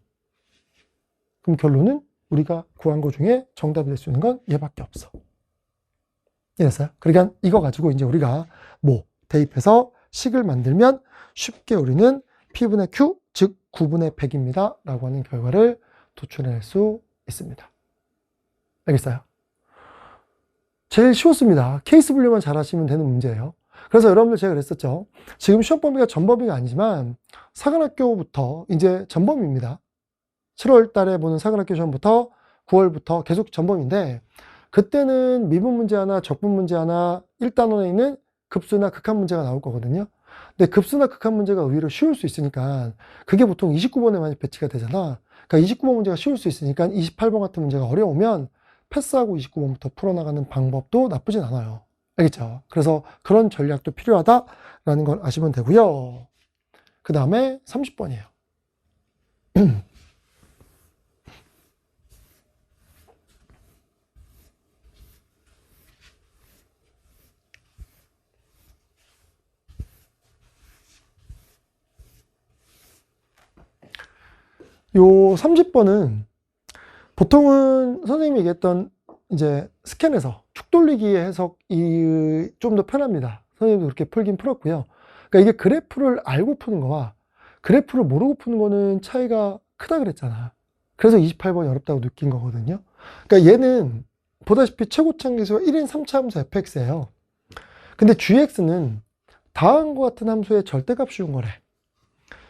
그럼 결론은 우리가 구한 것 중에 정답이 될 수 있는 건 얘밖에 없어. 이랬어요. 그러니까 이거 가지고 이제 우리가 대입해서 식을 만들면 쉽게 우리는 P분의 Q, 즉 9분의 100입니다. 라고 하는 결과를 도출해낼 수 있습니다. 알겠어요? 제일 쉬웠습니다. 케이스 분류만 잘 하시면 되는 문제예요. 그래서 여러분들 제가 그랬었죠. 지금 시험 범위가 전범위가 아니지만 사관학교부터 이제 전범위입니다. 7월 달에 보는 사관학교 시험부터 9월부터 계속 전범위인데 그때는 미분 문제 하나, 적분 문제 하나, 1단원에 있는 급수나 극한 문제가 나올 거거든요. 근데 급수나 극한 문제가 의외로 쉬울 수 있으니까 그게 보통 29번에 많이 배치가 되잖아. 그러니까 29번 문제가 쉬울 수 있으니까 28번 같은 문제가 어려우면 패스하고 29번부터 풀어나가는 방법도 나쁘진 않아요. 알겠죠? 그래서 그런 전략도 필요하다라는 걸 아시면 되고요. 그 다음에 30번이에요. 요 30번은 보통은 선생님이 얘기했던 이제 스캔에서 축 돌리기의 해석이 좀 더 편합니다. 선생님도 그렇게 풀긴 풀었고요. 그러니까 이게 그래프를 알고 푸는 거와 그래프를 모르고 푸는 거는 차이가 크다 그랬잖아. 그래서 28번이 어렵다고 느낀 거거든요. 그러니까 얘는 보다시피 최고차 계수가 1인 3차 함수 fx예요. 근데 gx는 다음과 같은 함수의 절대값 씌운 거래.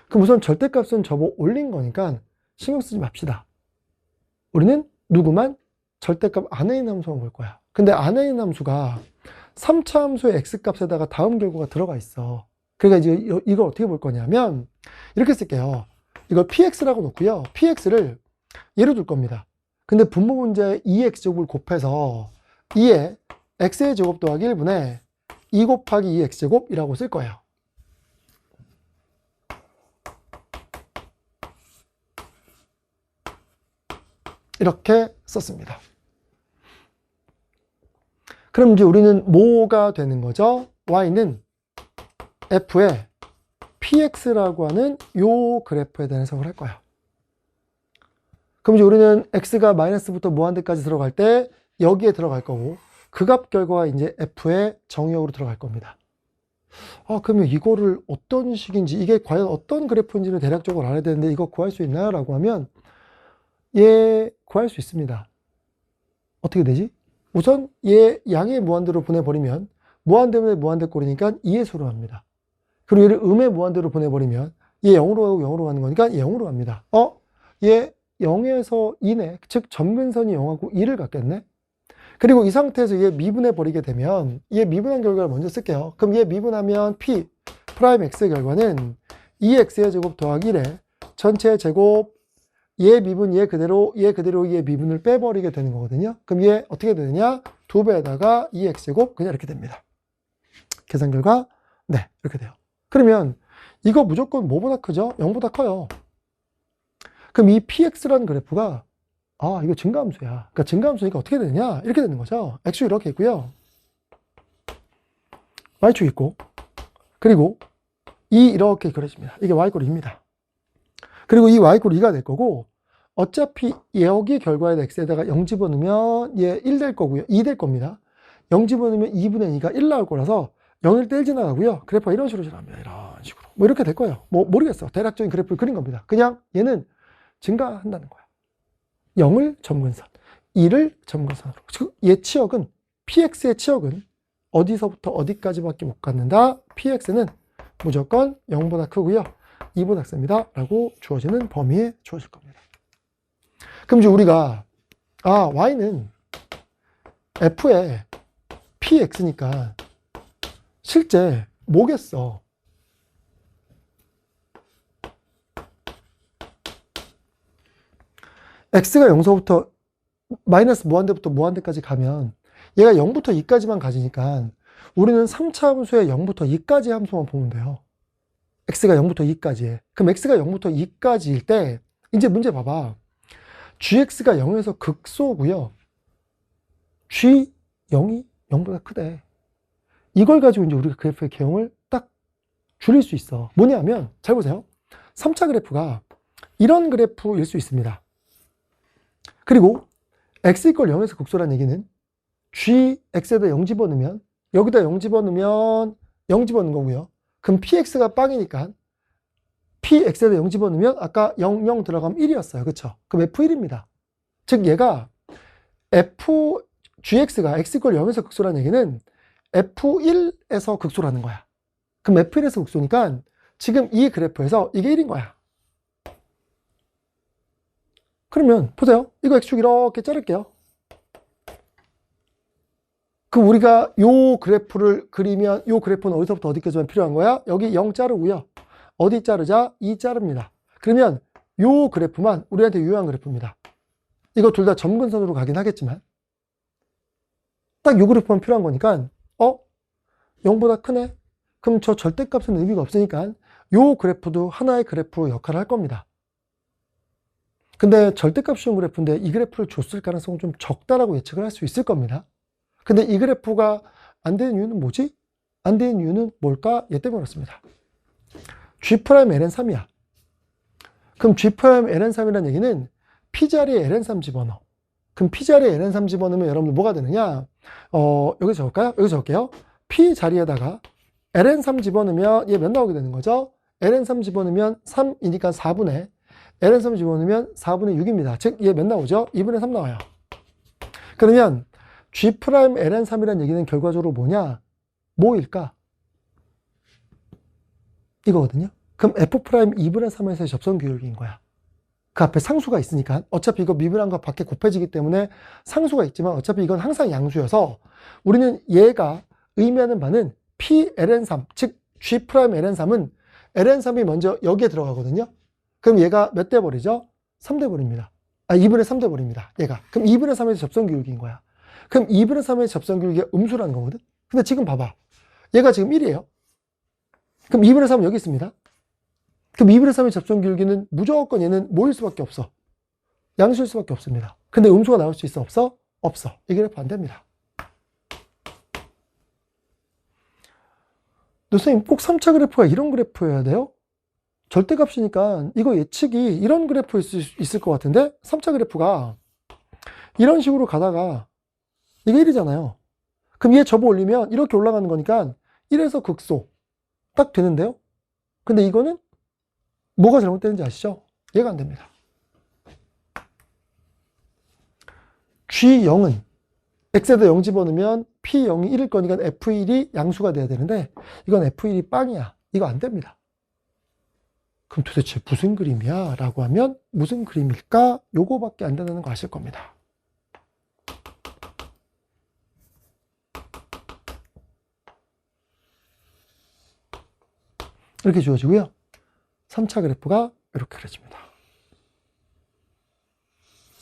그럼 우선 절대값은 접어 올린 거니까 신경 쓰지 맙시다. 우리는 누구만 절대값 안에 있는 함수만 볼 거야. 근데 안에 있는 함수가 3차 함수의 x값에다가 다음 결과가 들어가 있어. 그러니까 이제 이걸 어떻게 볼 거냐면 이렇게 쓸게요. 이걸 px라고 놓고요. px를 예로 둘 겁니다. 근데 분모 문제에 2x제곱을 곱해서 2에 x의 제곱 더하기 1분의 2 곱하기 2x제곱이라고 쓸 거예요. 이렇게 썼습니다. 그럼 이제 우리는 뭐가 되는 거죠? y는 f의 px라고 하는 요 그래프에 대한 해석을 할 거야. 그럼 이제 우리는 x가 마이너스부터 무한대까지 들어갈 때 여기에 들어갈 거고 그 값 결과가 이제 f의 정의역으로 들어갈 겁니다. 그러면 이거를 어떤 식인지 이게 과연 어떤 그래프인지는 대략적으로 알아야 되는데 이거 구할 수 있나요? 라고 하면 얘 구할 수 있습니다. 어떻게 되지? 우선 얘 양의 무한대로 보내버리면 무한대분의 무한대꼴이니까 2의 합니다. 그리고 얘를 음의 무한대로 보내버리면 얘 0으로 가고 0으로 가는 거니까 얘 0으로 갑니다. 얘 0에서 2네. 즉 점근선이 0하고 2를 갖겠네. 그리고 이 상태에서 얘 미분해버리게 되면 얘 미분한 결과를 먼저 쓸게요. 그럼 얘 미분하면 p 프라임 x의 결과는 2x의 제곱 더하기 1의 전체 제곱 얘 미분 얘 그대로 얘 미분을 빼버리게 되는 거거든요. 그럼 얘 어떻게 되느냐? 2배에다가 2x제곱 그냥 이렇게 됩니다. 계산 결과 네 이렇게 돼요. 그러면 이거 무조건 뭐보다 크죠? 0보다 커요. 그럼 이 px라는 그래프가 이거 증가함수야. 그러니까 증가함수니까 어떻게 되느냐? 이렇게 되는 거죠. x축 이렇게 있고요. y축 있고, 그리고 이렇게 그려집니다. 이게 y = 2입니다. 그리고 이 y = 2가 될 거고, 어차피 여기 결과에 x에다가 0 집어넣으면 얘 1 될 거고요. 2 될 겁니다. 0 집어넣으면 2분의 2가 1 나올 거라서 0일 때 1 지나가고요. 그래프가 이런 식으로 지나갑니다. 이런 식으로. 뭐 이렇게 될 거예요. 뭐 모르겠어. 대략적인 그래프를 그린 겁니다. 그냥 얘는 증가한다는 거야. 0을 점근선, 2를 점근선으로. 즉, 얘 치역은, px의 치역은 어디서부터 어디까지밖에 못 갖는다. px는 무조건 0보다 크고요. 2보다 작습니다. 라고 주어지는 범위에 주어질 겁니다. 그럼 이제 우리가, y는 f의 px니까 실제 뭐겠어? x가 0서부터 마이너스 무한대부터 무한대까지 가면 얘가 0부터 2까지만 가지니까 우리는 3차 함수의 0부터 2까지 함수만 보면 돼요. x가 0부터 2까지. 그럼 x가 0부터 2까지일 때 이제 문제 봐봐. gx가 0에서 극소고요. g0이 0보다 크대. 이걸 가지고 이제 우리가 그래프의 개형을 딱 줄일 수 있어. 뭐냐면 잘 보세요. 3차 그래프가 이런 그래프일 수 있습니다. 그리고 x = 0에서 극소라는 얘기는 gx에다 0 집어넣으면 여기다 0 집어넣으면 0 집어넣는 거고요. 그럼 px가 빵이니까 px에다 0 집어넣으면 아까 0, 0 들어가면 1이었어요. 그쵸? 그럼 f1입니다. 즉 얘가 gx가 x = 0에서 극소라는 얘기는 f1에서 극소라는 거야. 그럼 f1에서 극소니까 지금 이 그래프에서 이게 1인 거야. 그러면 보세요. 이거 x축 이렇게 자를게요. 그럼 우리가 요 그래프를 그리면 요 그래프는 어디서부터 어디까지만 필요한 거야? 여기 0 자르고요. 어디 자르자? 2 자릅니다. 그러면 요 그래프만 우리한테 유효한 그래프입니다. 이거 둘 다 점근선으로 가긴 하겠지만 딱 요 그래프만 필요한 거니까 0보다 크네? 그럼 저 절대값은 의미가 없으니까 요 그래프도 하나의 그래프 역할을 할 겁니다. 근데 절대값 쉬운 그래프인데 이 그래프를 줬을 가능성은 좀 적다라고 예측을 할 수 있을 겁니다. 근데 이 그래프가 안 되는 이유는 뭐지? 안 되는 이유는 뭘까? 얘 때문에 그렇습니다. G'-ln3이야. 그럼 G'-ln3이라는 얘기는 P자리에 ln3 집어넣어. 그럼 P자리에 ln3 집어넣으면 여러분들 뭐가 되느냐? 여기 적을까요? 여기 적을게요. P자리에다가 ln3 집어넣으면 얘 몇 나오게 되는 거죠? ln3 집어넣으면 3이니까 4분의 ln3 집어넣으면 4분의 6입니다. 즉, 얘 몇 나오죠? 2분의 3 나와요. 그러면 G'-ln3이라는 얘기는 결과적으로 뭐냐? 뭐일까? 이거거든요. 그럼 F'2분의 3에서의 접선 규율인 거야. 그 앞에 상수가 있으니까 어차피 이거 미분한과 밖에 곱해지기 때문에 상수가 있지만 어차피 이건 항상 양수여서 우리는 얘가 의미하는 바는 P-ln3, 즉 G'-ln3은 ln3이 먼저 여기에 들어가거든요. 그럼 얘가 몇 대 버리죠? 3대 버립니다. 2분의 3대 버립니다. 얘가. 그럼 2분의 3에서 접선 규율인 거야. 그럼 2분의 3에서 접선 규율이 음수라는 거거든. 근데 지금 봐봐. 얘가 지금 1이에요. 그럼 2분의 3은 여기 있습니다. 그럼 2분의 3의 접선 규율기는 무조건 얘는 뭐일 수밖에 없어? 양수일 수밖에 없습니다. 근데 음수가 나올 수 있어? 없어? 없어. 이 그래프 안 됩니다. 선생님 꼭 3차 그래프가 이런 그래프여야 돼요? 절대값이니까 이거 예측이 이런 그래프일 수 있을 것 같은데 3차 그래프가 이런 식으로 가다가 이게 1이잖아요. 그럼 얘 접어 올리면 이렇게 올라가는 거니까 1에서 극소 딱 되는데요. 근데 이거는 뭐가 잘못되는지 아시죠? 얘가 안 됩니다. G0은 x에다 0 집어넣으면 P0이 1일 거니까 F1이 양수가 돼야 되는데 이건 F1이 빵이야. 이거 안 됩니다. 그럼 도대체 무슨 그림이야? 라고 하면 무슨 그림일까? 요거밖에 안 된다는 거 아실 겁니다. 이렇게 주어지고요. 3차 그래프가 이렇게 그려집니다.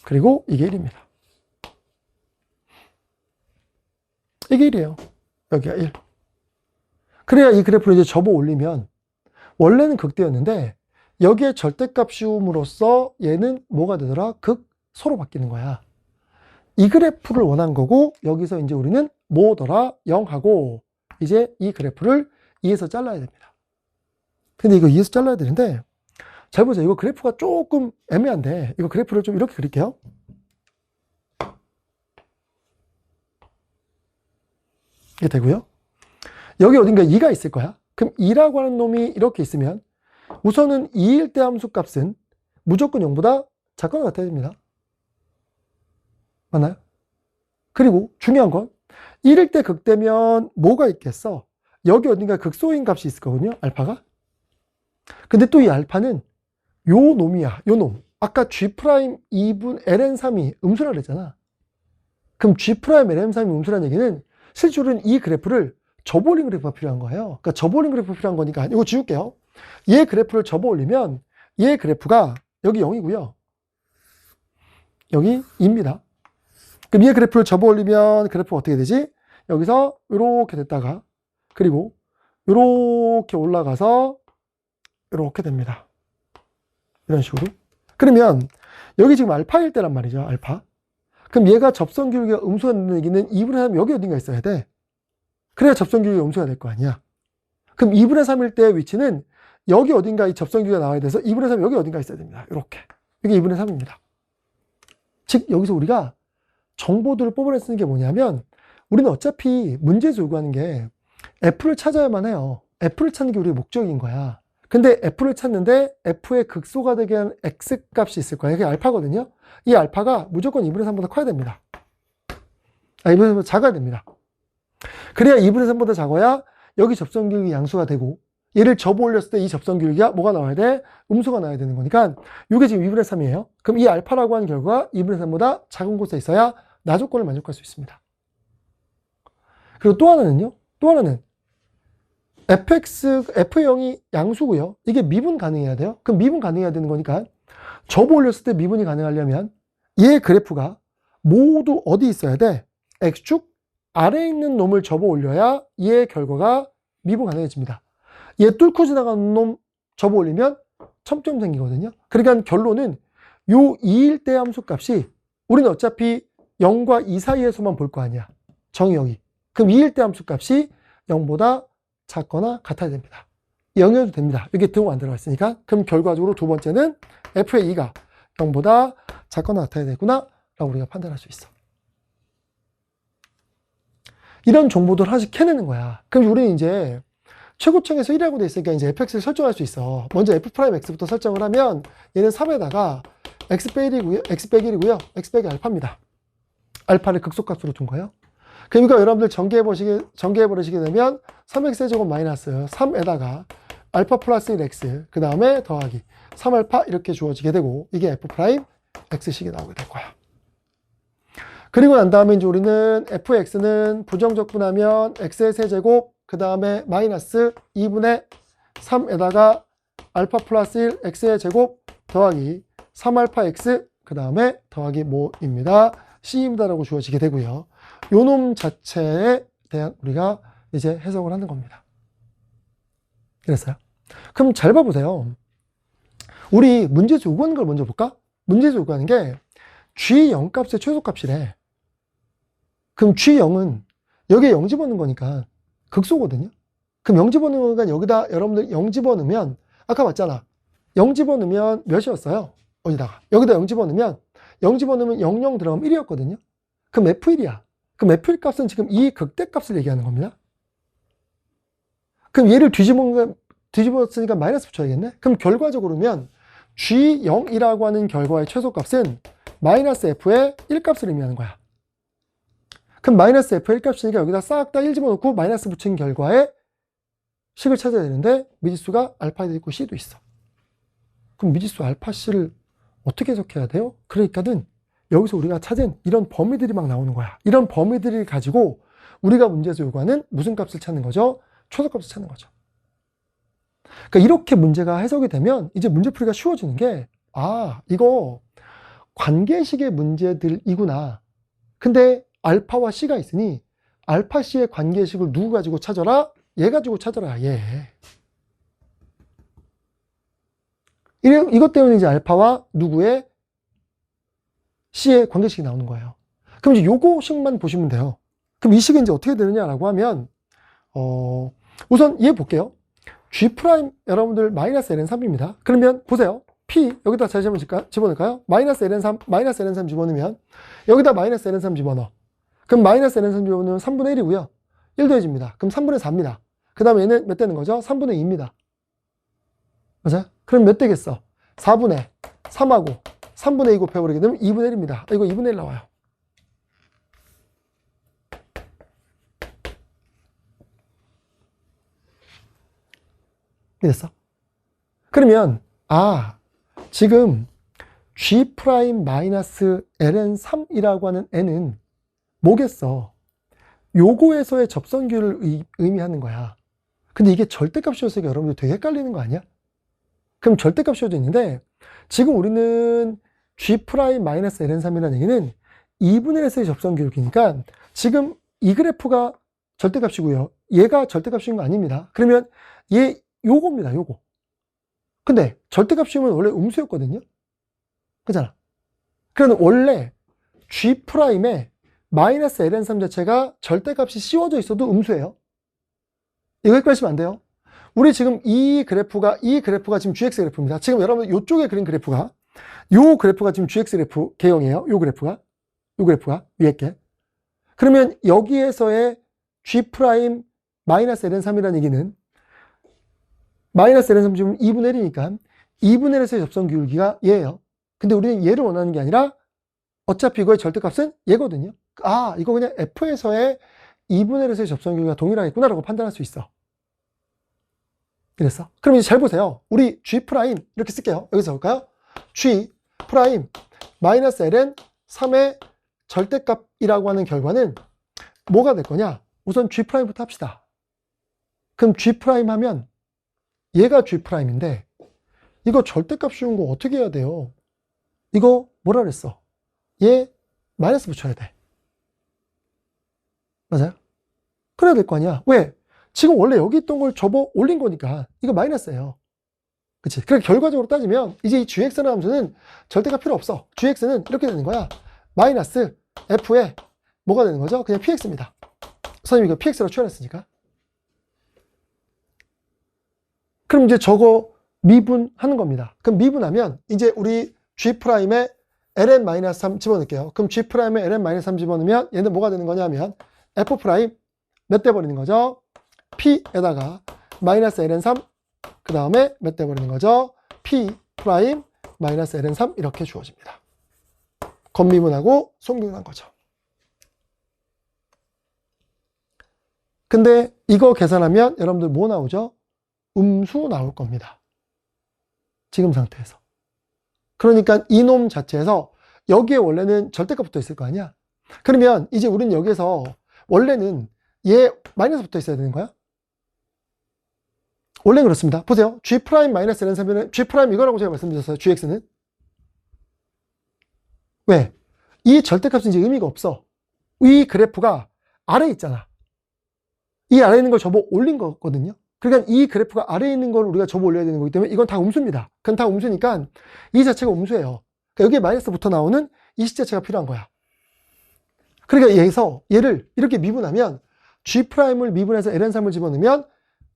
그리고 이게 1입니다. 이게 1이에요. 여기가 1. 그래야 이 그래프를 이제 접어 올리면 원래는 극대였는데 여기에 절대값 씌움으로써 얘는 뭐가 되더라? 극소로 바뀌는 거야. 이 그래프를 원한 거고, 여기서 이제 우리는 뭐더라? 0하고, 이제 이 그래프를 2에서 잘라야 됩니다. 근데 이거 2에서 잘라야 되는데, 잘 보세요. 이거 그래프가 조금 애매한데, 이거 그래프를 좀 이렇게 그릴게요. 이게 되고요. 여기 어딘가 2가 있을 거야. 그럼 2라고 하는 놈이 이렇게 있으면, 우선은 2일 때 함수 값은 무조건 0보다 작거나 같아야 됩니다. 맞나요? 그리고 중요한 건 1일 때 극대면 뭐가 있겠어? 여기 어딘가 극소인 값이 있을 거거든요. 알파가. 근데 또 이 알파는 요 놈이야. 요 놈. 아까 G'2분 ln3이 음수라 그랬잖아. 그럼 G'ln3이 음수라는 얘기는 실제로는 이 그래프를 접어올린 그래프가 필요한 거예요. 그러니까 접어올린 그래프가 필요한 거니까 이거 지울게요. 얘 그래프를 접어올리면 얘 그래프가 여기 0이고요. 여기 2입니다. 그럼 얘 그래프를 접어올리면 그래프가 어떻게 되지? 여기서 이렇게 됐다가 그리고 이렇게 올라가서 이렇게 됩니다. 이런 식으로. 그러면 여기 지금 알파일 때란 말이죠. 알파. 그럼 얘가 접선 기울기가 음수가 되는 얘기는 2분의 3 여기 어딘가 있어야 돼. 그래야 접선 기울기가 음수가 될 거 아니야. 그럼 2분의 3일 때의 위치는 여기 어딘가 이 접선 기울기가 나와야 돼서 2분의 3 여기 어딘가 있어야 됩니다. 이렇게. 이게 2분의 3입니다. 즉 여기서 우리가 정보들을 뽑아내 쓰는 게 뭐냐면 우리는 어차피 문제에서 요구하는 게 F를 찾아야만 해요. F를 찾는 게 우리의 목적인 거야. 근데 F를 찾는데 F의 극소가 되게 하는 X 값이 있을 거야. 이게 알파거든요. 이 알파가 무조건 2분의 3보다 커야 됩니다. 2분의 3보다 작아야 됩니다. 그래야 2분의 3보다 작아야 여기 접선 기울기 양수가 되고 얘를 접어 올렸을 때 이 접선 기울기가 뭐가 나와야 돼? 음수가 나와야 되는 거니까 이게 지금 2분의 3이에요. 그럼 이 알파라고 하는 결과가 2분의 3보다 작은 곳에 있어야 나 조건을 만족할 수 있습니다. 그리고 또 하나는요. 또 하나는 F0이 양수고요. 이게 미분 가능해야 돼요. 그럼 미분 가능해야 되는 거니까 접어 올렸을 때 미분이 가능하려면 얘 그래프가 모두 어디 있어야 돼? X축 아래에 있는 놈을 접어 올려야 얘 결과가 미분 가능해집니다. 얘 뚫고 지나가는 놈 접어 올리면 첨점 생기거든요. 그러니까 결론은 요 2일 때 함수 값이 우리는 어차피 0과 2 사이에서만 볼 거 아니야. 정의 여기. 그럼 2일 때 함수 값이 0보다 작거나 같아야 됩니다. 0이어도 됩니다. 이게 등호 안 들어가 있으니까. 그럼 결과적으로 두 번째는 F의 2가 0보다 작거나 같아야 되구나 라고 우리가 판단할 수 있어. 이런 정보들 하나씩 캐내는 거야. 그럼 우리는 이제 최고층에서 1이라고 돼 있으니까 이제 fx를 설정할 수 있어. 먼저 f'x부터 설정을 하면 얘는 3에다가 x 빼기 1이고요. x 빼기 알파입니다. 알파를 극소값으로 둔 거예요. 그러니까 여러분들 전개해버리시게 되면 3x의 제곱 마이너스 3에다가 알파 플러스 1x 그 다음에 더하기 3알파 이렇게 주어지게 되고 이게 f'x식이 나오게 될 거야. 그리고 난 다음에 이제 우리는 fx는 부정적분하면 x의 세제곱 그 다음에 마이너스 2분의 3에다가 알파 플러스 1 x의 제곱 더하기 3알파 x 그 다음에 더하기 뭐입니다. c입니다라고 주어지게 되고요. 요 놈 자체에 대한 우리가 이제 해석을 하는 겁니다. 그랬어요? 그럼 잘 봐보세요. 우리 문제에서 요구하는 걸 먼저 볼까? 문제에서 요구하는 게 G0 값의 최소값이래. 그럼 G0은 여기에 0 집어넣는 거니까 극소거든요. 그럼 0 집어넣는 거니까 여기다 여러분들 0 집어넣으면 아까 봤잖아. 0 집어넣으면 몇이었어요? 어디다가 여기다 0 집어넣으면 0 집어넣으면 00 들어가면 1이었거든요. 그럼 F1이야. 그럼 F1 값은 지금 이 극대값을 얘기하는 겁니다. 그럼 얘를 뒤집었으니까 마이너스 붙여야겠네. 그럼 결과적으로면 G0이라고 하는 결과의 최소값은 마이너스 F의 1값을 의미하는 거야. 그럼 마이너스 F의 1값이니까 여기다 싹 다 1 집어넣고 마이너스 붙인 결과의 식을 찾아야 되는데 미지수가 알파도 있고 C도 있어. 그럼 미지수 알파 C를 어떻게 해석해야 돼요? 그러니까는 여기서 우리가 찾은 이런 범위들이 막 나오는 거야. 이런 범위들을 가지고 우리가 문제에서 요구하는 무슨 값을 찾는 거죠? 최소값을 찾는 거죠. 그러니까 이렇게 문제가 해석이 되면 이제 문제풀이가 쉬워지는 게 이거 관계식의 문제들이구나. 근데 알파와 C가 있으니 알파 C의 관계식을 누구 가지고 찾아라? 얘 가지고 찾아라. 얘. 이것 때문에 이제 알파와 누구의 C의 관계식이 나오는 거예요. 그럼 이제 요거식만 보시면 돼요. 그럼 이 식이 이제 어떻게 되느냐라고 하면, 우선 얘 볼게요. G' 여러분들 마이너스 ln3입니다. 그러면 보세요. P 여기다 다시 한번 집어넣을까요? 마이너스 ln3 집어넣으면 여기다 마이너스 ln3 집어넣어. 그럼 마이너스 ln3 집어넣으면 3분의 1이고요. 1 더해집니다. 그럼 3분의 4입니다. 그 다음에 얘는 몇 되는 거죠? 3분의 2입니다. 맞아요? 그럼 몇 되겠어? 4분의 3하고 3분의 2 곱해버리게 되면 2분의 1입니다. 이거 2분의 1 나와요. 됐어? 그러면 지금 G'-ln3이라고 하는 n은 뭐겠어? 요거에서의 접선규를 의미하는 거야. 근데 이게 절대값이어서 여러분들 되게 헷갈리는 거 아니야? 그럼 절대값이어도 있는데 지금 우리는 G'-ln3이라는 얘기는 2분의 1에서의 접선규율이니까 지금 이 그래프가 절대값이고요. 얘가 절대값인 거 아닙니다. 그러면 요겁니다. 요거. 근데 절대값이면 원래 음수였거든요. 그잖아. 그러면 원래 G'의 마이너스 ln3 자체가 절대값이 씌워져 있어도 음수예요. 이거 헷갈리시면 안 돼요. 우리 지금 이 그래프가 지금 GX 그래프입니다. 지금 여러분 이쪽에 그린 그래프가 요 그래프가 지금 GX 그래프 개형이에요. 요 그래프가 위에 게. 그러면 여기에서의 G' 마이너스 ln3이라는 얘기는 마이너스 ln3 지금 2분의 1이니까 2분의 1에서의 접선기울기가 얘예요. 근데 우리는 얘를 원하는 게 아니라 어차피 이거의 절대값은 얘거든요. 이거 그냥 F에서의 2분의 1에서의 접선기울기가 동일하겠구나라고 판단할 수 있어. 그랬어? 그럼 이제 잘 보세요. 우리 G' 이렇게 쓸게요. 여기서 볼까요? G' 마이너스 ln 3의 절대값이라고 하는 결과는 뭐가 될 거냐? 우선 G'부터 합시다. 그럼 G' 하면 얘가 G'인데 이거 절대값 씌운 거 어떻게 해야 돼요? 이거 뭐라 그랬어? 얘 마이너스 붙여야 돼. 맞아요? 그래야 될 거 아니야. 왜? 지금 원래 여기 있던 걸 접어 올린 거니까 이거 마이너스예요. 그치? 그러니까 결과적으로 따지면 이제 이 gx라는 함수는 절대값 필요 없어. gx는 이렇게 되는 거야. 마이너스 f에 뭐가 되는 거죠? 그냥 px입니다. 선생님이 이거 px로 추천했으니까. 그럼 이제 저거 미분하는 겁니다. 그럼 미분하면 이제 우리 G'의 ln-3 집어넣을게요. 그럼 G'의 ln-3 집어넣으면 얘는 뭐가 되는 거냐 하면 F' 몇 대 버리는 거죠? P에다가 마이너스 ln3 그 다음에 몇 대 버리는 거죠? P' 마이너스 ln3 이렇게 주어집니다. 건미분하고 손미분한 거죠. 근데 이거 계산하면 여러분들 뭐 나오죠? 음수 나올 겁니다. 지금 상태에서. 그러니까 이놈 자체에서 여기에 원래는 절대값 붙어 있을 거 아니야? 그러면 이제 우리는 여기에서 원래는 얘 마이너스 붙어 있어야 되는 거야? 원래 그렇습니다. 보세요. G' 마이너스 ln3은 G' 이거라고 제가 말씀드렸어요. GX는. 왜? 이 절대값은 이제 의미가 없어. 이 그래프가 아래에 있잖아. 이 아래에 있는 걸 접어 올린 거거든요. 그러니까 이 그래프가 아래에 있는 걸 우리가 접어 올려야 되는 거기 때문에 이건 다 음수입니다. 그건 다 음수니까 이 자체가 음수예요. 그러니까 여기에 마이너스부터 나오는 이 식 자체가 필요한 거야. 그러니까 여기서 얘를 이렇게 미분하면 G'을 미분해서 ln3을 집어넣으면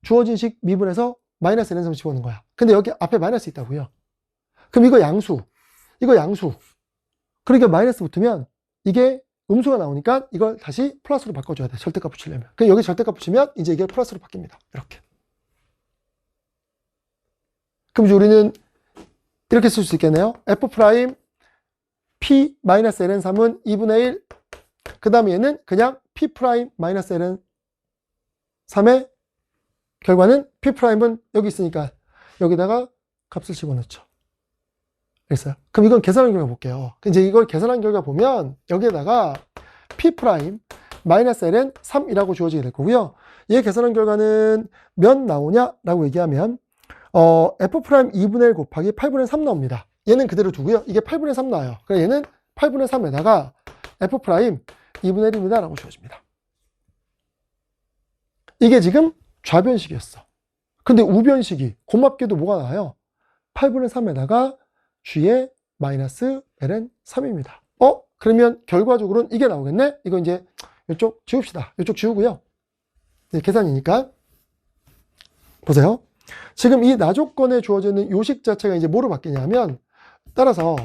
주어진 식 미분해서 마이너스 ln3을 집어넣는 거야. 근데 여기 앞에 마이너스 있다고요. 그럼 이거 양수. 그러니까 마이너스 붙으면 이게 음수가 나오니까 이걸 다시 플러스로 바꿔줘야 돼. 절대값 붙이려면. 그럼 여기 절대값 붙이면 이제 이게 플러스로 바뀝니다. 이렇게. 그럼 이제 우리는 이렇게 쓸 수 있겠네요. F' P 마이너스 ln3은 2분의 1. 그 다음에 얘는 그냥 P' 마이너스 ln3의 결과는 P'은 여기 있으니까 여기다가 값을 집어넣죠. 알겠어요? 그럼 이건 계산한 결과 볼게요. 이제 이걸 계산한 결과 보면 여기에다가 P' 마이너스 ln3이라고 주어지게 될 거고요. 얘 계산한 결과는 몇 나오냐라고 얘기하면 F' 2분의 1 곱하기 8분의 3 나옵니다. 얘는 그대로 두고요. 이게 8분의 3 나와요. 그래서 얘는 8분의 3에다가 F' 2분의 1입니다. 라고 주어집니다. 이게 지금 좌변식이었어. 근데 우변식이 고맙게도 뭐가 나와요? 8분의 3에다가 G의 마이너스 ln 3입니다. 그러면 결과적으로는 이게 나오겠네? 이거 이제 이쪽 지웁시다. 이쪽 지우고요. 네, 계산이니까. 보세요. 지금 이 나조건에 주어져 있는 요식 자체가 이제 뭐로 바뀌냐면, 따라서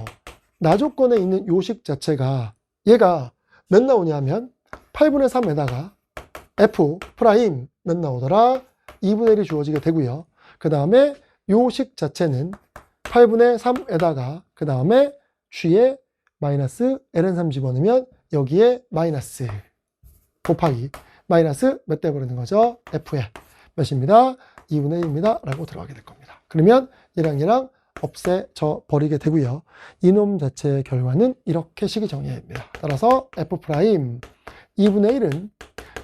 나조건에 있는 요식 자체가 얘가 몇 나오냐면 8분의 3에다가 f 프라임 몇 나오더라? 2분의 1이 주어지게 되고요. 그 다음에 요식 자체는 8분의 3에다가 그 다음에 g에 마이너스 ln3 집어넣으면 여기에 마이너스 곱하기 마이너스 몇 대 버리는 거죠? f에 몇입니다? 2분의 1입니다. 라고 들어가게 될 겁니다. 그러면 얘랑 없애져 버리게 되고요. 이놈 자체의 결과는 이렇게 식이 정리됩니다. 따라서 f 프라임 2분의 1은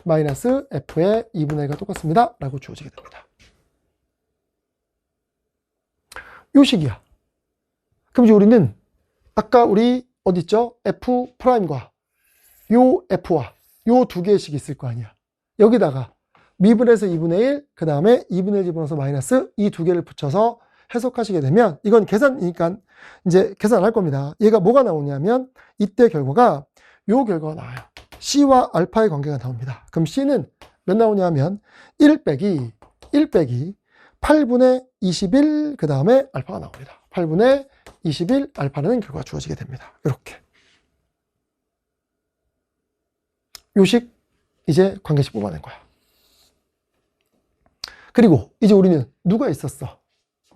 마이너스 f의 2분의 1과 똑같습니다. 라고 주어지게 됩니다. 요 식이야. 그럼 이제 우리는 아까 우리 어디 있죠? f 프라임과 요 f와 요 두 개의 식이 있을 거 아니야. 여기다가 미분에서 2분의 1, 그 다음에 2분의 1 집어넣어서 마이너스 이 두 개를 붙여서 해석하시게 되면, 이건 계산이니까 이제 계산 안 할 겁니다. 얘가 뭐가 나오냐면 이때 결과가 요 결과가 나와요. C와 알파의 관계가 나옵니다. 그럼 C는 몇 나오냐면 1 빼기 8분의 21, 그 다음에 알파가 나옵니다. 8분의 21 알파라는 결과가 주어지게 됩니다. 이렇게. 요식 이제 관계식 뽑아낸 거야. 그리고 이제 우리는 누가 있었어?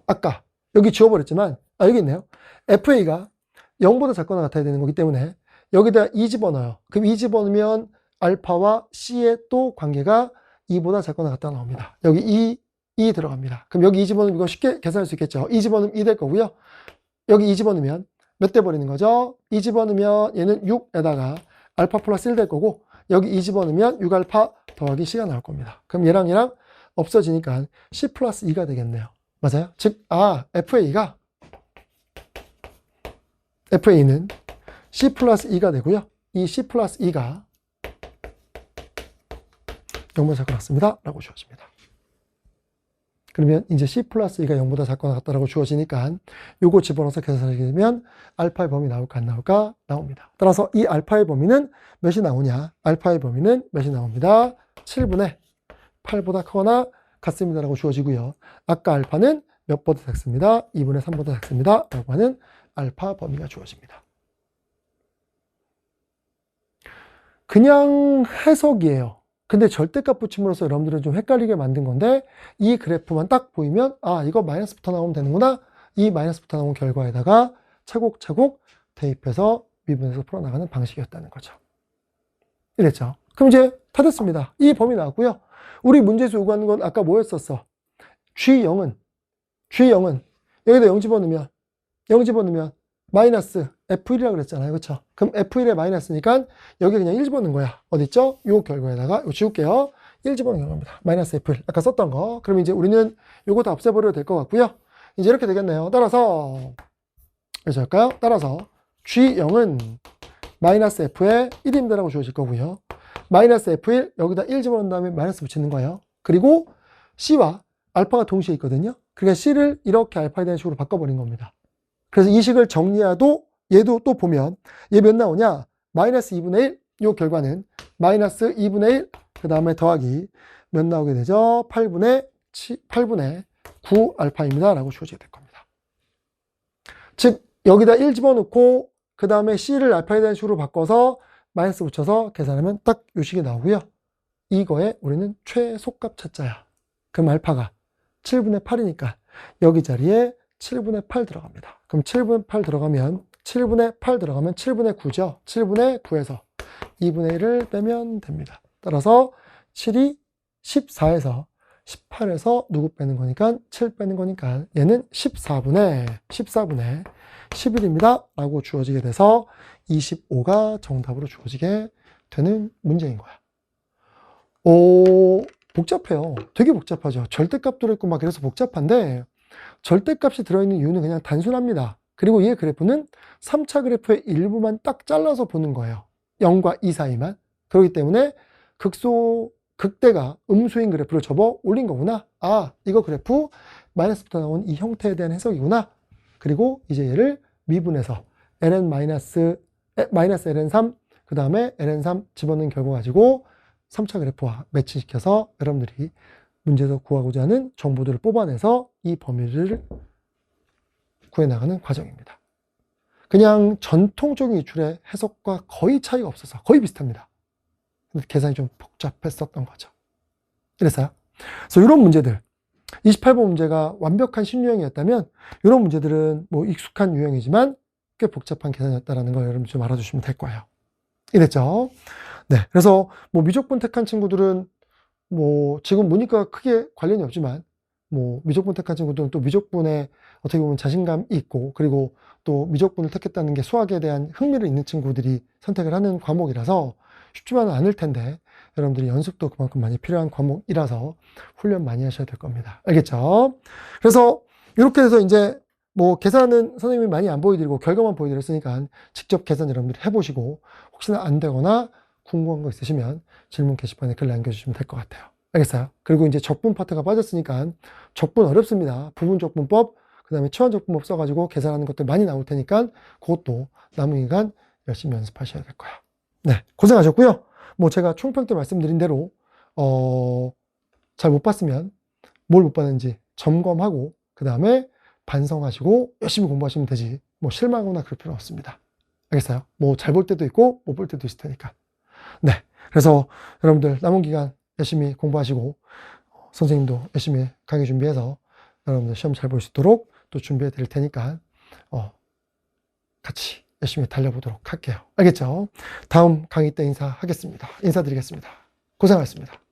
아까 여기 지워버렸지만 여기 있네요. FA가 0보다 작거나 같아야 되는 거기 때문에 여기다 2 집어넣어요. 그럼 2 집어넣으면 알파와 C의 또 관계가 2보다 작거나 같다 나옵니다. 여기 2 들어갑니다. 그럼 여기 2 집어넣으면 이거 쉽게 계산할 수 있겠죠. 2 집어넣으면 2 될 거고요. 여기 2 집어넣으면 몇 대 버리는 거죠? 2 집어넣으면 얘는 6에다가 알파 플러스 1 될 거고, 여기 2 집어넣으면 6알파 더하기 C가 나올 겁니다. 그럼 얘랑 없어지니까 C 플러스 2가 되겠네요. 맞아요? 즉, FA는 C 플러스 2가 되고요. 이 C 플러스 2가 0보다 작거나 같습니다. 라고 주어집니다. 그러면 이제 C 플러스 2가 0보다 작거나 같다라고 주어지니까 요거 집어넣어서 계산하게 되면 알파의 범위 나올까 안 나올까? 나옵니다. 따라서 이 알파의 범위는 몇이 나오냐? 알파의 범위는 몇이 나옵니다? 7분의 8보다 크거나 같습니다. 라고 주어지고요. 아까 알파는 몇 보다 작습니다? 2분의 3보다 작습니다. 라고 하는 알파 범위가 주어집니다. 그냥 해석이에요. 근데 절대값 붙임으로써 여러분들은 좀 헷갈리게 만든 건데, 이 그래프만 딱 보이면 이거 마이너스부터 나오면 되는구나. 이 마이너스부터 나온 결과에다가 차곡차곡 대입해서 미분해서 풀어나가는 방식이었다는 거죠. 이랬죠. 그럼 이제 다 됐습니다. 이 범위 나왔고요. 우리 문제에서 요구하는 건 아까 뭐였었어? G0은 여기다 0 집어넣으면 마이너스 F1이라고 그랬잖아요. 그렇죠? 그럼 F1에 마이너스니까 여기 그냥 1 집어넣는 거야. 어디 있죠? 요 결과에다가 요 지울게요. 1 집어넣는 겁니다. 마이너스 F1. 아까 썼던 거. 그럼 이제 우리는 요거 다 없애버려도 될 것 같고요. 이제 이렇게 되겠네요. 따라서 그래서 할까요? 따라서 G0은 마이너스 F에 1입니다라고 주어질 거고요. 마이너스 F1 여기다 1 집어넣은 다음에 마이너스 붙이는 거예요. 그리고 C와 알파가 동시에 있거든요. 그러니까 C를 이렇게 알파에 대한 식으로 바꿔버린 겁니다. 그래서 이 식을 정리해도 얘도 또 보면 얘 몇 나오냐? 마이너스 2분의 1. 요 결과는 마이너스 2분의 1. 그 다음에 더하기 몇 나오게 되죠? 8분의 9 알파입니다. 라고 주어지게 될 겁니다. 즉 여기다 1 집어넣고 그 다음에 C를 알파에 대한 식으로 바꿔서 마이너스 붙여서 계산하면 딱 요 식이 나오고요. 이거에 우리는 최소값 찾자야. 그럼 알파가 7분의 8이니까 여기 자리에 7분의 8 들어갑니다. 그럼 7분의 8 들어가면 7분의 9죠. 7분의 9에서 2분의 1을 빼면 됩니다. 따라서 7이 14에서 18에서 누구 빼는 거니까 7 빼는 거니까 얘는 14분의 11입니다. 라고 주어지게 돼서 25가 정답으로 주어지게 되는 문제인 거야. 복잡해요. 되게 복잡하죠. 절대값 들어있고 막 그래서 복잡한데, 절대값이 들어있는 이유는 그냥 단순합니다. 그리고 이 그래프는 3차 그래프의 일부만 딱 잘라서 보는 거예요. 0과 2 사이만. 그렇기 때문에 극대가 음수인 그래프를 접어 올린 거구나. 이거 그래프 마이너스부터 나온 이 형태에 대한 해석이구나. 그리고 이제 얘를 미분해서 ln-ln3 그 다음에 ln3 집어넣은 결과 가지고 3차 그래프와 매치시켜서 여러분들이 문제에서 구하고자 하는 정보들을 뽑아내서 이 범위를 구해나가는 과정입니다. 그냥 전통적인 기출의 해석과 거의 차이가 없어서 거의 비슷합니다. 근데 계산이 좀 복잡했었던 거죠. 이랬어요. 그래서 이런 문제들, 28번 문제가 완벽한 신유형이었다면 이런 문제들은 뭐 익숙한 유형이지만 꽤 복잡한 계산이었다는 걸 여러분 좀 알아주시면 될 거예요. 이랬죠. 네. 그래서 뭐 미적분 택한 친구들은 뭐 지금 문이과 크게 관련이 없지만 뭐 미적분 택한 친구들은 또 미적분에 어떻게 보면 자신감이 있고 그리고 또 미적분을 택했다는 게 수학에 대한 흥미를 있는 친구들이 선택을 하는 과목이라서 쉽지만은 않을 텐데 여러분들이 연습도 그만큼 많이 필요한 과목이라서 훈련 많이 하셔야 될 겁니다. 알겠죠? 그래서 이렇게 해서 이제 뭐 계산은 선생님이 많이 안 보여드리고 결과만 보여드렸으니까 직접 계산 여러분들이 해보시고 혹시나 안 되거나 궁금한 거 있으시면 질문 게시판에 글 남겨주시면 될 것 같아요. 알겠어요? 그리고 이제 적분 파트가 빠졌으니까 적분 어렵습니다. 부분적분법, 그 다음에 치환적분법 써가지고 계산하는 것들 많이 나올 테니까 그것도 남은 기간 열심히 연습하셔야 될 거야. 네, 고생하셨고요. 뭐 제가 총평 때 말씀드린 대로 잘 못 봤으면 뭘 못 봤는지 점검하고 그 다음에 반성하시고 열심히 공부하시면 되지 뭐 실망하거나 그럴 필요는 없습니다. 알겠어요? 뭐 잘 볼 때도 있고 못 볼 때도 있을 테니까. 네, 그래서 여러분들 남은 기간 열심히 공부하시고 선생님도 열심히 강의 준비해서 여러분들 시험 잘 볼 수 있도록 또 준비해 드릴 테니까 같이 열심히 달려보도록 할게요. 알겠죠? 다음 강의 때 인사드리겠습니다. 고생하셨습니다.